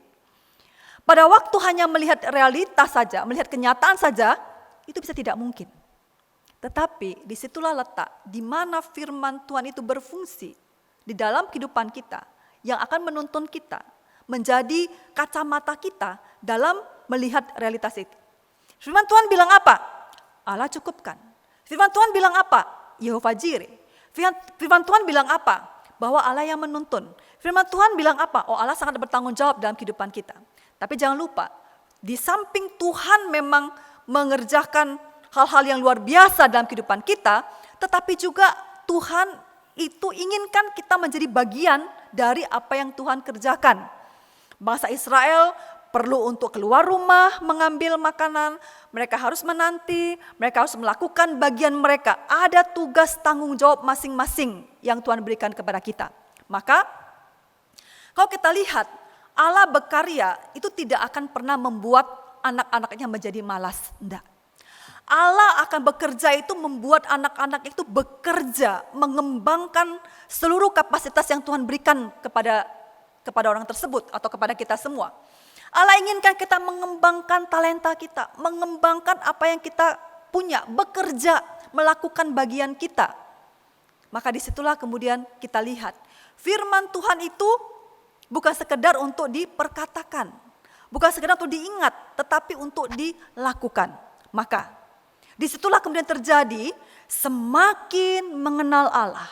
Pada waktu hanya melihat realitas saja, melihat kenyataan saja, itu bisa tidak mungkin. Tetapi disitulah letak di mana firman Tuhan itu berfungsi di dalam kehidupan kita yang akan menuntun kita menjadi kacamata kita dalam melihat realitas itu. Firman Tuhan bilang apa? Allah cukupkan. Firman Tuhan bilang apa? Yehova Jireh. Firman Tuhan bilang apa? Bahwa Allah yang menuntun. Firman Tuhan bilang apa? Oh, Allah sangat bertanggung jawab dalam kehidupan kita. Tapi jangan lupa, di samping Tuhan memang mengerjakan hal-hal yang luar biasa dalam kehidupan kita, tetapi juga Tuhan itu inginkan kita menjadi bagian dari apa yang Tuhan kerjakan. Bangsa Israel perlu untuk keluar rumah mengambil makanan, mereka harus menanti, mereka harus melakukan bagian mereka. Ada tugas tanggung jawab masing-masing yang Tuhan berikan kepada kita. Maka kalau kita lihat Allah berkarya itu tidak akan pernah membuat anak-anaknya menjadi malas. Tidak. Allah akan bekerja itu membuat anak-anak itu bekerja, mengembangkan seluruh kapasitas yang Tuhan berikan kepada orang tersebut atau kepada kita semua. Allah inginkan kita mengembangkan talenta kita, mengembangkan apa yang kita punya, bekerja, melakukan bagian kita. Maka disitulah kemudian kita lihat, firman Tuhan itu bukan sekedar untuk diperkatakan, bukan sekedar untuk diingat, tetapi untuk dilakukan. Maka disitulah kemudian terjadi semakin mengenal Allah,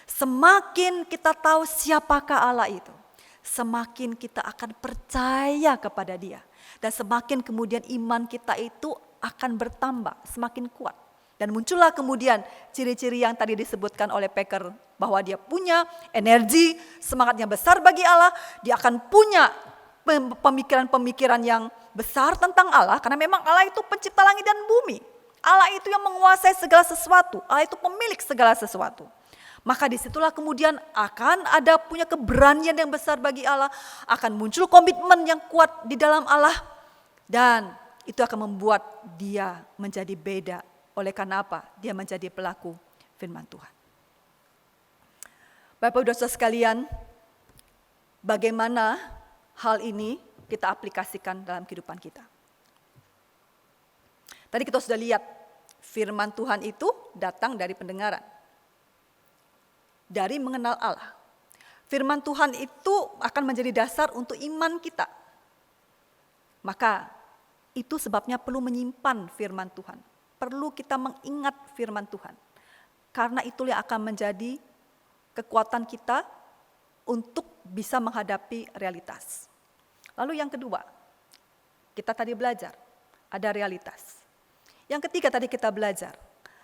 semakin kita tahu siapakah Allah itu, semakin kita akan percaya kepada Dia. Dan semakin kemudian iman kita itu akan bertambah, semakin kuat. Dan muncullah kemudian ciri-ciri yang tadi disebutkan oleh Packer, bahwa dia punya energi, semangatnya besar bagi Allah, dia akan punya pemikiran-pemikiran yang besar tentang Allah, karena memang Allah itu pencipta langit dan bumi. Allah itu yang menguasai segala sesuatu, Allah itu pemilik segala sesuatu. Maka disitulah kemudian akan ada punya keberanian yang besar bagi Allah, akan muncul komitmen yang kuat di dalam Allah, dan itu akan membuat dia menjadi beda. Oleh karena apa? Dia menjadi pelaku firman Tuhan. Bapak Ibu Saudara sekalian, bagaimana hal ini kita aplikasikan dalam kehidupan kita? Tadi kita sudah lihat, firman Tuhan itu datang dari pendengaran, dari mengenal Allah. Firman Tuhan itu akan menjadi dasar untuk iman kita. Maka itu sebabnya perlu menyimpan firman Tuhan. Perlu kita mengingat firman Tuhan. Karena itulah yang akan menjadi kekuatan kita untuk bisa menghadapi realitas. Lalu yang kedua, kita tadi belajar, ada realitas. Yang ketiga tadi kita belajar,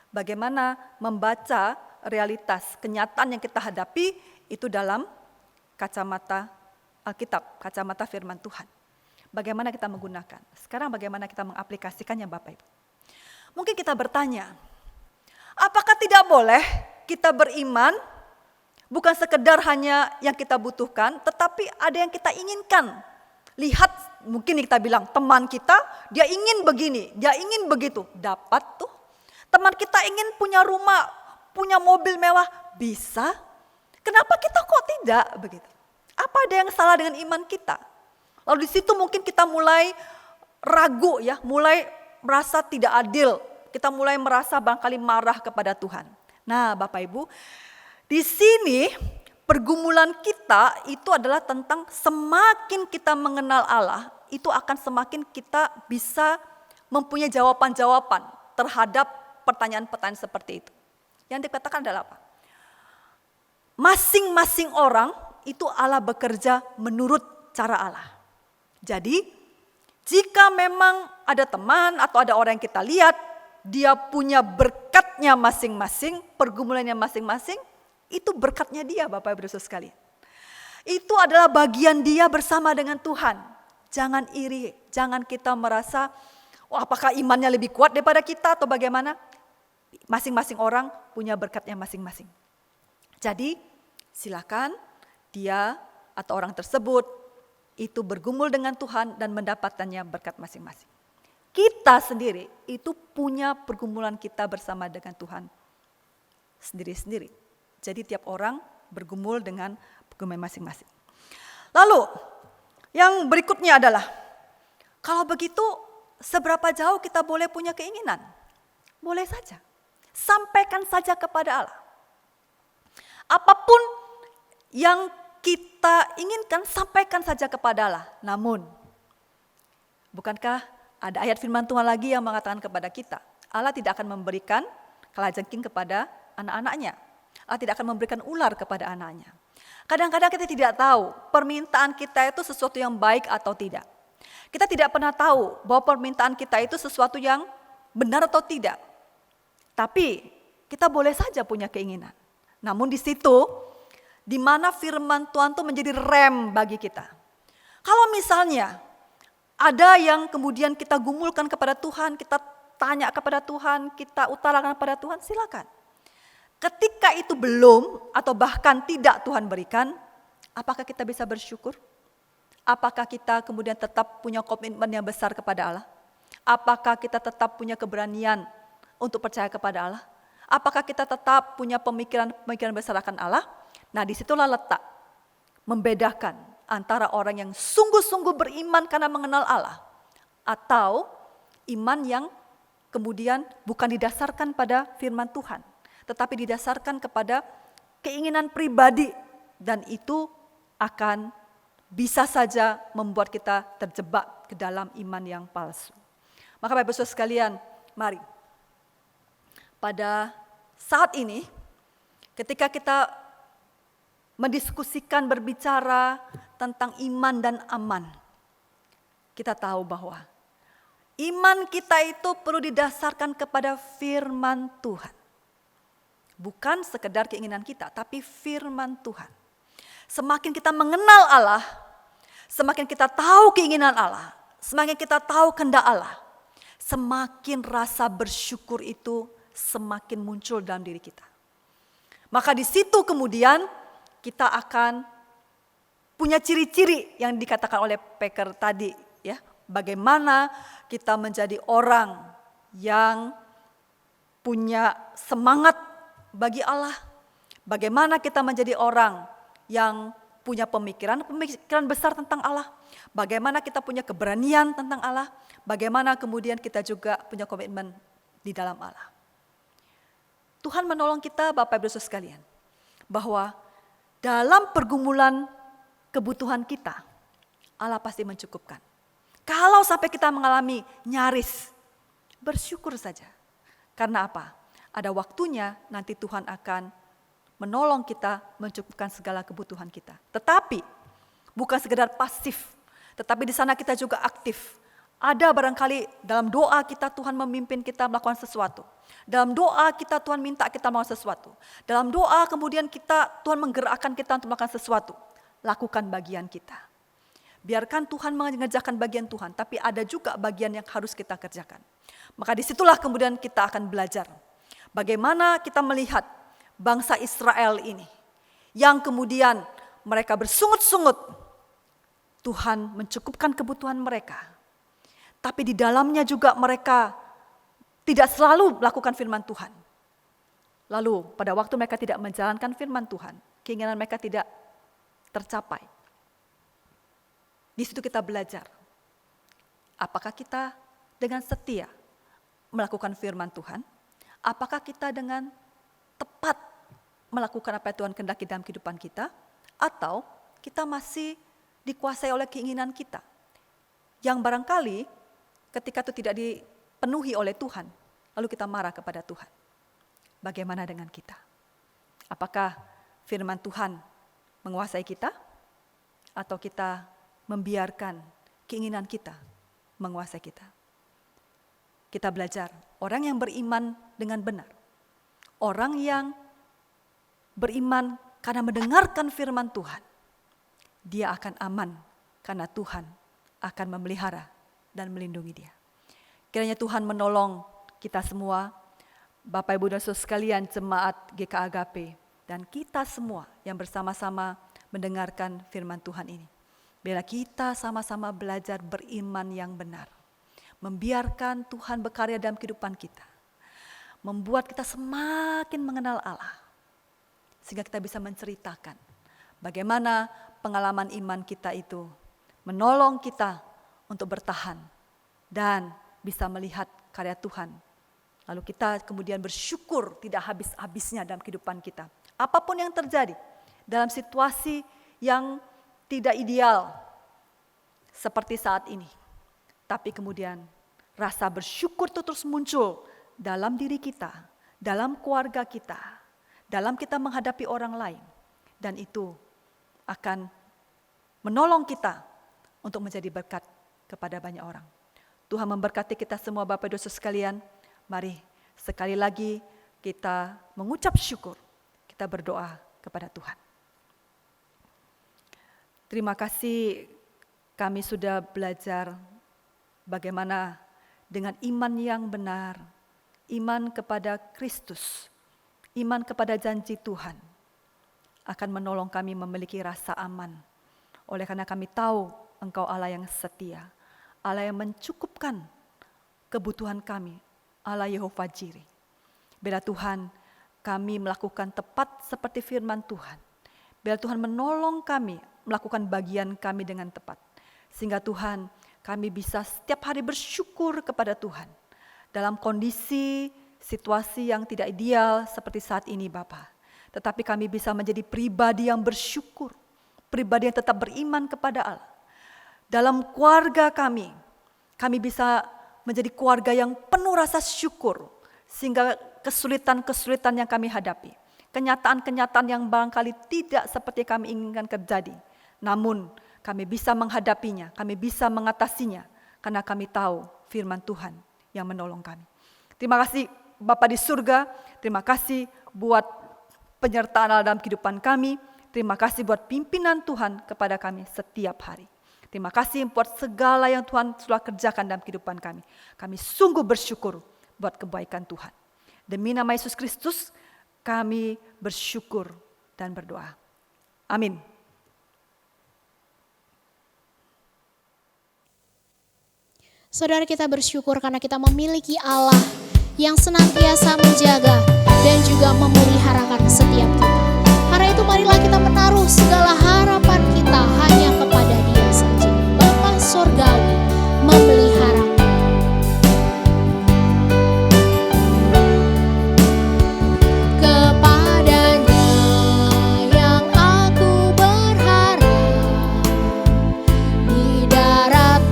bagaimana membaca realitas, kenyataan yang kita hadapi itu dalam kacamata Alkitab, kacamata firman Tuhan. Bagaimana kita menggunakan. Sekarang bagaimana kita mengaplikasikannya Bapak Ibu. Mungkin kita bertanya, apakah tidak boleh kita beriman bukan sekedar hanya yang kita butuhkan, tetapi ada yang kita inginkan. Lihat, mungkin kita bilang teman kita, dia ingin begini, dia ingin begitu. Dapat tuh. Teman kita ingin punya rumah, punya mobil mewah, bisa. Kenapa kita kok tidak begitu? Apa ada yang salah dengan iman kita? Lalu di situ mungkin kita mulai ragu ya, mulai merasa tidak adil. Kita mulai merasa barangkali marah kepada Tuhan. Nah Bapak Ibu, di sini pergumulan kita itu adalah tentang semakin kita mengenal Allah, itu akan semakin kita bisa mempunyai jawaban-jawaban terhadap pertanyaan-pertanyaan seperti itu. Yang dikatakan adalah apa? Masing-masing orang itu Allah bekerja menurut cara Allah. Jadi jika memang ada teman atau ada orang yang kita lihat, dia punya berkatnya masing-masing, pergumulannya masing-masing, itu berkatnya dia Bapak Ibu Saudara sekalian. Itu adalah bagian dia bersama dengan Tuhan. Jangan iri, jangan kita merasa, apakah imannya lebih kuat daripada kita atau bagaimana. Masing-masing orang punya berkatnya masing-masing. Jadi silakan dia atau orang tersebut itu bergumul dengan Tuhan dan mendapatkannya berkat masing-masing. Kita sendiri itu punya pergumulan kita bersama dengan Tuhan sendiri-sendiri. Jadi tiap orang bergumul dengan pergumulan masing-masing. Lalu yang berikutnya adalah, kalau begitu seberapa jauh kita boleh punya keinginan? Boleh saja. Sampaikan saja kepada Allah. Apapun yang kita inginkan, sampaikan saja kepada Allah. Namun, bukankah ada ayat firman Tuhan lagi yang mengatakan kepada kita, Allah tidak akan memberikan kalajengking kepada anak-anaknya. Allah tidak akan memberikan ular kepada anaknya. Kadang-kadang kita tidak tahu permintaan kita itu sesuatu yang baik atau tidak. Kita tidak pernah tahu bahwa permintaan kita itu sesuatu yang benar atau tidak. Tapi kita boleh saja punya keinginan. Namun di situ, di mana firman Tuhan itu menjadi rem bagi kita. Kalau misalnya ada yang kemudian kita gumulkan kepada Tuhan, kita tanya kepada Tuhan, kita utarakan kepada Tuhan, silakan. Ketika itu belum atau bahkan tidak Tuhan berikan, apakah kita bisa bersyukur? Apakah kita kemudian tetap punya komitmen yang besar kepada Allah? Apakah kita tetap punya keberanian untuk percaya kepada Allah? Apakah kita tetap punya pemikiran besar akan Allah? Nah, disitulah letak membedakan antara orang yang sungguh-sungguh beriman karena mengenal Allah, atau iman yang kemudian bukan didasarkan pada firman Tuhan, tetapi didasarkan kepada keinginan pribadi, dan itu akan bisa saja membuat kita terjebak ke dalam iman yang palsu. Maka Bapak Ibu Saudara sekalian, mari pada saat ini ketika kita mendiskusikan, berbicara tentang iman dan aman, kita tahu bahwa iman kita itu perlu didasarkan kepada firman Tuhan. Bukan sekedar keinginan kita, tapi firman Tuhan. Semakin kita mengenal Allah, semakin kita tahu keinginan Allah, semakin kita tahu kehendak Allah, semakin rasa bersyukur itu semakin muncul dalam diri kita. Maka di situ kemudian kita akan punya ciri-ciri yang dikatakan oleh Packer tadi, ya. Bagaimana kita menjadi orang yang punya semangat bagi Allah. Bagaimana kita menjadi orang yang punya pemikiran besar tentang Allah. Bagaimana kita punya keberanian tentang Allah. Bagaimana kemudian kita juga punya komitmen di dalam Allah. Tuhan menolong kita Bapak Ibu Saudara sekalian, bahwa dalam pergumulan kebutuhan kita, Allah pasti mencukupkan. Kalau sampai kita mengalami nyaris, bersyukur saja. Karena apa? Ada waktunya nanti Tuhan akan menolong kita mencukupkan segala kebutuhan kita. Tetapi bukan sekedar pasif, tetapi di sana kita juga aktif. Ada barangkali dalam doa kita Tuhan memimpin kita melakukan sesuatu. Dalam doa kita Tuhan minta kita melakukan sesuatu. Dalam doa kemudian Tuhan menggerakkan kita untuk melakukan sesuatu. Lakukan bagian kita. Biarkan Tuhan mengerjakan bagian Tuhan, tapi ada juga bagian yang harus kita kerjakan. Maka disitulah kemudian kita akan belajar. Bagaimana kita melihat bangsa Israel ini. Yang kemudian mereka bersungut-sungut. Tuhan mencukupkan kebutuhan mereka. Tapi di dalamnya juga mereka tidak selalu melakukan firman Tuhan. Lalu pada waktu mereka tidak menjalankan firman Tuhan, keinginan mereka tidak tercapai. Di situ kita belajar. Apakah kita dengan setia melakukan firman Tuhan? Apakah kita dengan tepat melakukan apa yang Tuhan kehendaki dalam kehidupan kita? Atau kita masih dikuasai oleh keinginan kita? Yang barangkali ketika itu tidak dipenuhi oleh Tuhan, lalu kita marah kepada Tuhan. Bagaimana dengan kita? Apakah firman Tuhan menguasai kita? Atau kita membiarkan keinginan kita menguasai kita? Kita belajar, orang yang beriman dengan benar. Orang yang beriman karena mendengarkan firman Tuhan. Dia akan aman karena Tuhan akan memelihara dan melindungi dia. Kiranya Tuhan menolong kita semua, Bapak Ibu dan Saudara sekalian, jemaat GKA Agape, dan kita semua yang bersama-sama mendengarkan firman Tuhan ini. Biarlah kita sama-sama belajar beriman yang benar. Membiarkan Tuhan berkarya dalam kehidupan kita. Membuat kita semakin mengenal Allah. Sehingga kita bisa menceritakan bagaimana pengalaman iman kita itu menolong kita untuk bertahan dan bisa melihat karya Tuhan. Lalu kita kemudian bersyukur tidak habis-habisnya dalam kehidupan kita. Apapun yang terjadi dalam situasi yang tidak ideal seperti saat ini. Tapi kemudian rasa bersyukur itu terus muncul dalam diri kita, dalam keluarga kita, dalam kita menghadapi orang lain. Dan itu akan menolong kita untuk menjadi berkat kepada banyak orang. Tuhan memberkati kita semua Bapak Ibu Saudara sekalian. Mari sekali lagi kita mengucap syukur. Kita berdoa kepada Tuhan. Terima kasih kami sudah belajar bagaimana dengan iman yang benar, iman kepada Kristus, iman kepada janji Tuhan akan menolong kami memiliki rasa aman. Oleh karena kami tahu Engkau Allah yang setia, Allah yang mencukupkan kebutuhan kami, Allah Yehova Jireh. Bila Tuhan kami melakukan tepat seperti firman Tuhan. Bila Tuhan menolong kami melakukan bagian kami dengan tepat. Sehingga Tuhan kami bisa setiap hari bersyukur kepada Tuhan. Dalam kondisi situasi yang tidak ideal seperti saat ini Bapa. Tetapi kami bisa menjadi pribadi yang bersyukur. Pribadi yang tetap beriman kepada Allah. Dalam keluarga kami bisa menjadi keluarga yang penuh rasa syukur. Sehingga kesulitan-kesulitan yang kami hadapi. Kenyataan-kenyataan yang barangkali tidak seperti kami inginkan terjadi. Namun kami bisa menghadapinya, kami bisa mengatasinya. Karena kami tahu firman Tuhan yang menolong kami. Terima kasih Bapa di surga, terima kasih buat penyertaan Allah dalam kehidupan kami. Terima kasih buat pimpinan Tuhan kepada kami setiap hari. Terima kasih buat segala yang Tuhan sudah kerjakan dalam kehidupan kami. Kami sungguh bersyukur buat kebaikan Tuhan. Demi nama Yesus Kristus, kami bersyukur dan berdoa. Amin. Saudara, kita bersyukur karena kita memiliki Allah yang senantiasa menjaga dan juga memeliharakan setiap kita. Karena itu marilah kita menaruh segala harapan kita hanya kepada Dia saja. Bapa Sorgawi memelihara. Kepadanya yang aku berharap di darat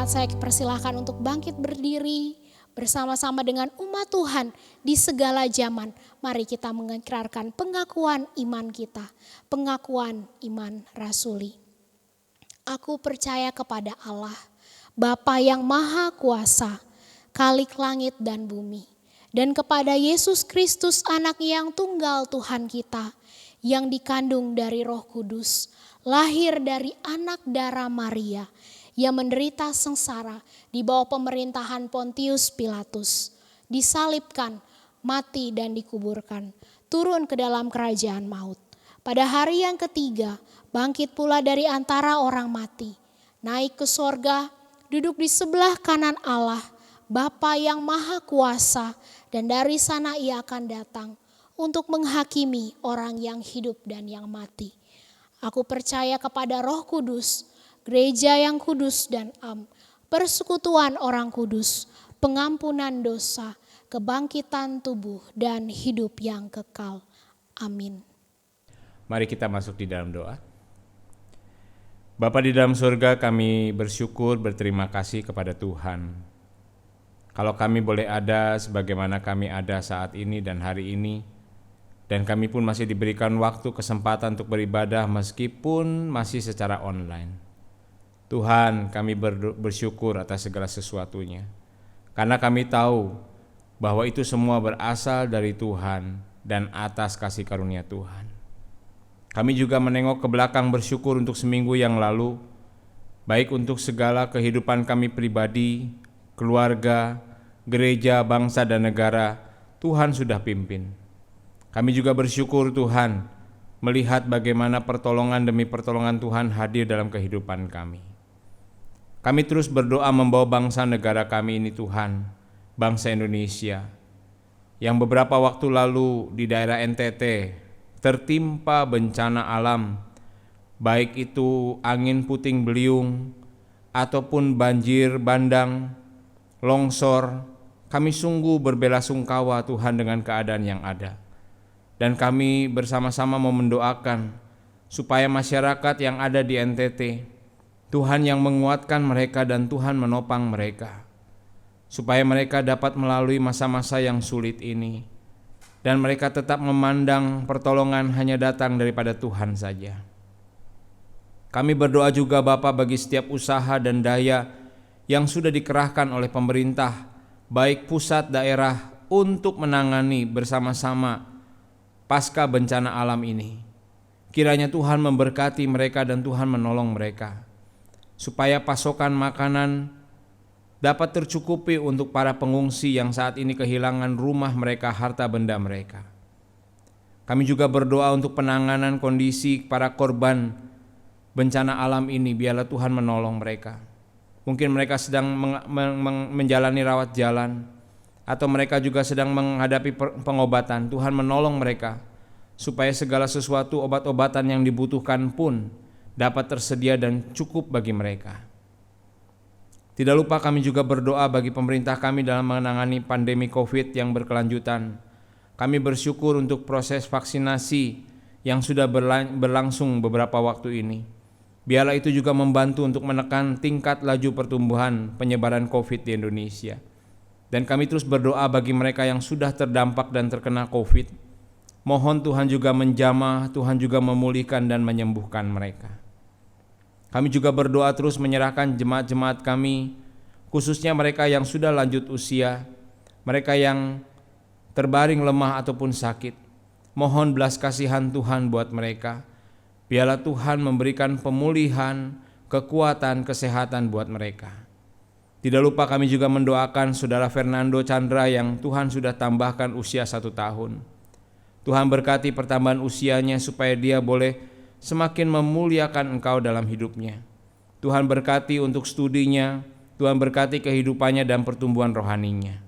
Jemaat saya persilahkan untuk bangkit berdiri bersama-sama dengan umat Tuhan di segala zaman. Mari kita mengikrarkan pengakuan iman kita, pengakuan iman rasuli. Aku percaya kepada Allah, Bapa yang Maha Kuasa, Khalik langit dan bumi, dan kepada Yesus Kristus anak yang tunggal Tuhan kita, yang dikandung dari Roh Kudus, lahir dari anak darah Maria, yang menderita sengsara di bawah pemerintahan Pontius Pilatus, disalibkan, mati dan dikuburkan, turun ke dalam kerajaan maut. Pada hari yang ketiga, bangkit pula dari antara orang mati, naik ke sorga, duduk di sebelah kanan Allah, Bapa yang Maha Kuasa, dan dari sana ia akan datang untuk menghakimi orang yang hidup dan yang mati. Aku percaya kepada Roh Kudus, gereja yang kudus dan am, persekutuan orang kudus, pengampunan dosa, kebangkitan tubuh dan hidup yang kekal. Amin. Mari kita masuk di dalam doa. Bapa di dalam surga, kami bersyukur, berterima kasih kepada Tuhan. Kalau kami boleh ada sebagaimana kami ada saat ini dan hari ini, dan kami pun masih diberikan waktu, kesempatan untuk beribadah meskipun masih secara online. Tuhan, kami bersyukur atas segala sesuatunya. Karena kami tahu bahwa itu semua berasal dari Tuhan dan atas kasih karunia Tuhan. Kami juga menengok ke belakang bersyukur untuk seminggu yang lalu, baik untuk segala kehidupan kami pribadi, keluarga, gereja, bangsa dan negara, Tuhan sudah pimpin. Kami juga bersyukur Tuhan, melihat bagaimana pertolongan demi pertolongan Tuhan hadir dalam kehidupan kami. Kami terus berdoa membawa bangsa negara kami ini Tuhan, bangsa Indonesia, yang beberapa waktu lalu di daerah NTT tertimpa bencana alam, baik itu angin puting beliung, ataupun banjir bandang, longsor. Kami sungguh berbelasungkawa Tuhan dengan keadaan yang ada. Dan kami bersama-sama mau mendoakan supaya masyarakat yang ada di NTT, Tuhan yang menguatkan mereka dan Tuhan menopang mereka, supaya mereka dapat melalui masa-masa yang sulit ini, dan mereka tetap memandang pertolongan hanya datang daripada Tuhan saja. Kami berdoa juga Bapa bagi setiap usaha dan daya yang sudah dikerahkan oleh pemerintah, baik pusat daerah, untuk menangani bersama-sama pasca bencana alam ini. Kiranya Tuhan memberkati mereka dan Tuhan menolong mereka, supaya pasokan makanan dapat tercukupi untuk para pengungsi yang saat ini kehilangan rumah mereka, harta benda mereka. Kami juga berdoa untuk penanganan kondisi para korban bencana alam ini, biarlah Tuhan menolong mereka. Mungkin mereka sedang menjalani rawat jalan, atau mereka juga sedang menghadapi pengobatan. Tuhan menolong mereka, supaya segala sesuatu obat-obatan yang dibutuhkan pun dapat tersedia dan cukup bagi mereka. Tidak lupa kami juga berdoa bagi pemerintah kami dalam menangani pandemi COVID yang berkelanjutan. Kami bersyukur untuk proses vaksinasi yang sudah berlangsung beberapa waktu ini. Biarlah itu juga membantu untuk menekan tingkat laju pertumbuhan penyebaran COVID di Indonesia. Dan kami terus berdoa bagi mereka yang sudah terdampak dan terkena COVID. Mohon Tuhan juga menjamah, Tuhan juga memulihkan dan menyembuhkan mereka. Kami juga berdoa terus menyerahkan jemaat-jemaat kami, khususnya mereka yang sudah lanjut usia, mereka yang terbaring lemah ataupun sakit. Mohon belas kasihan Tuhan buat mereka. Biarlah Tuhan memberikan pemulihan, kekuatan, kesehatan buat mereka. Tidak lupa kami juga mendoakan Saudara Fernando Chandra yang Tuhan sudah tambahkan usia 1 tahun. Tuhan berkati pertambahan usianya supaya dia boleh semakin memuliakan Engkau dalam hidupnya. Tuhan berkati untuk studinya, Tuhan berkati kehidupannya dan pertumbuhan rohaninya.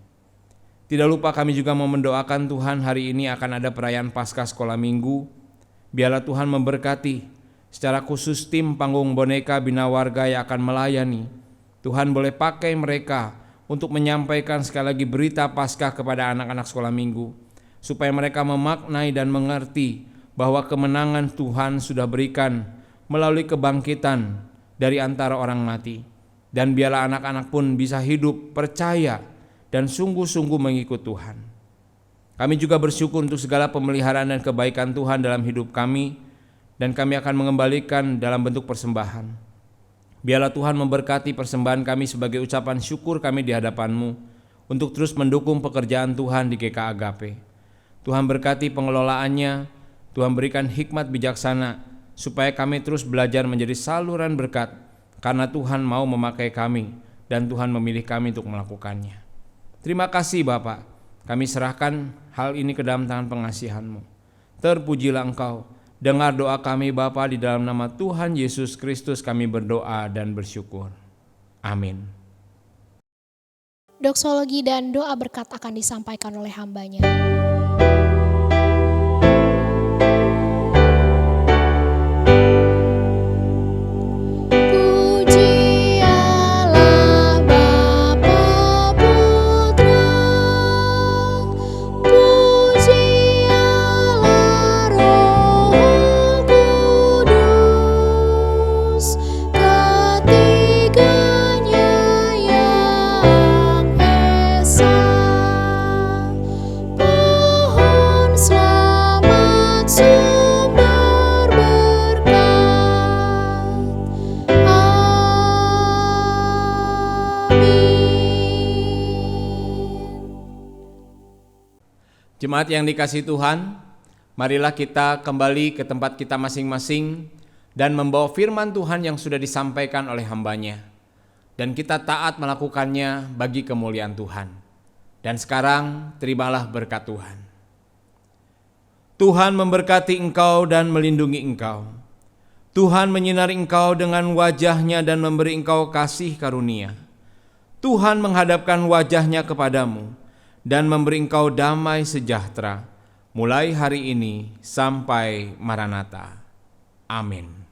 Tidak lupa kami juga mau mendoakan Tuhan, hari ini akan ada perayaan Paskah Sekolah Minggu. Biarlah Tuhan memberkati secara khusus tim panggung boneka Bina Warga yang akan melayani. Tuhan boleh pakai mereka untuk menyampaikan sekali lagi berita Paskah kepada anak-anak sekolah minggu, supaya mereka memaknai dan mengerti bahwa kemenangan Tuhan sudah berikan melalui kebangkitan dari antara orang mati. Dan biarlah anak-anak pun bisa hidup percaya dan sungguh-sungguh mengikut Tuhan. Kami juga bersyukur untuk segala pemeliharaan dan kebaikan Tuhan dalam hidup kami, dan kami akan mengembalikan dalam bentuk persembahan. Biarlah Tuhan memberkati persembahan kami sebagai ucapan syukur kami di hadapan-Mu untuk terus mendukung pekerjaan Tuhan di GKA Agape. Tuhan berkati pengelolaannya, Tuhan berikan hikmat bijaksana supaya kami terus belajar menjadi saluran berkat, karena Tuhan mau memakai kami dan Tuhan memilih kami untuk melakukannya. Terima kasih Bapa, kami serahkan hal ini ke dalam tangan pengasihan-Mu. Terpujilah Engkau, dengar doa kami Bapa, di dalam nama Tuhan Yesus Kristus kami berdoa dan bersyukur. Amin. Doksologi dan doa berkat akan disampaikan oleh hambanya. Jemaat yang dikasihi Tuhan, marilah kita kembali ke tempat kita masing-masing dan membawa firman Tuhan yang sudah disampaikan oleh hambanya. Dan kita taat melakukannya bagi kemuliaan Tuhan. Dan sekarang terimalah berkat Tuhan. Tuhan memberkati engkau dan melindungi engkau. Tuhan menyinari engkau dengan wajah-Nya dan memberi engkau kasih karunia. Tuhan menghadapkan wajah-Nya kepadamu dan memberi engkau damai sejahtera, mulai hari ini sampai Maranatha. Amin.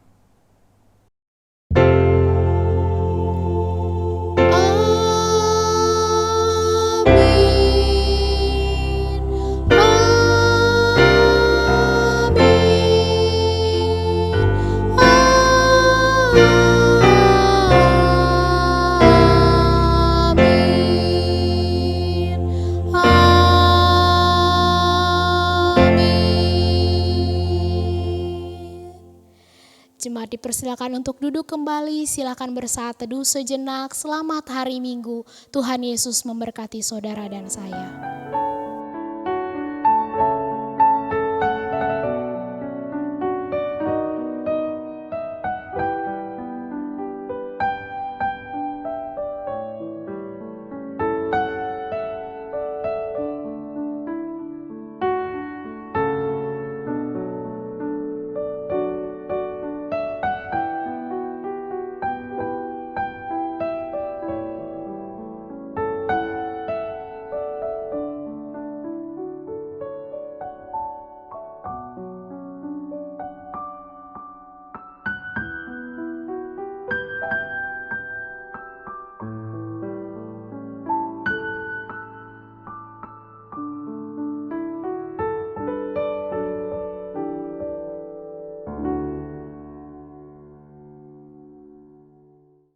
Jemaat dipersilakan untuk duduk kembali, silakan bersaat teduh sejenak. Selamat hari Minggu, Tuhan Yesus memberkati saudara dan saya.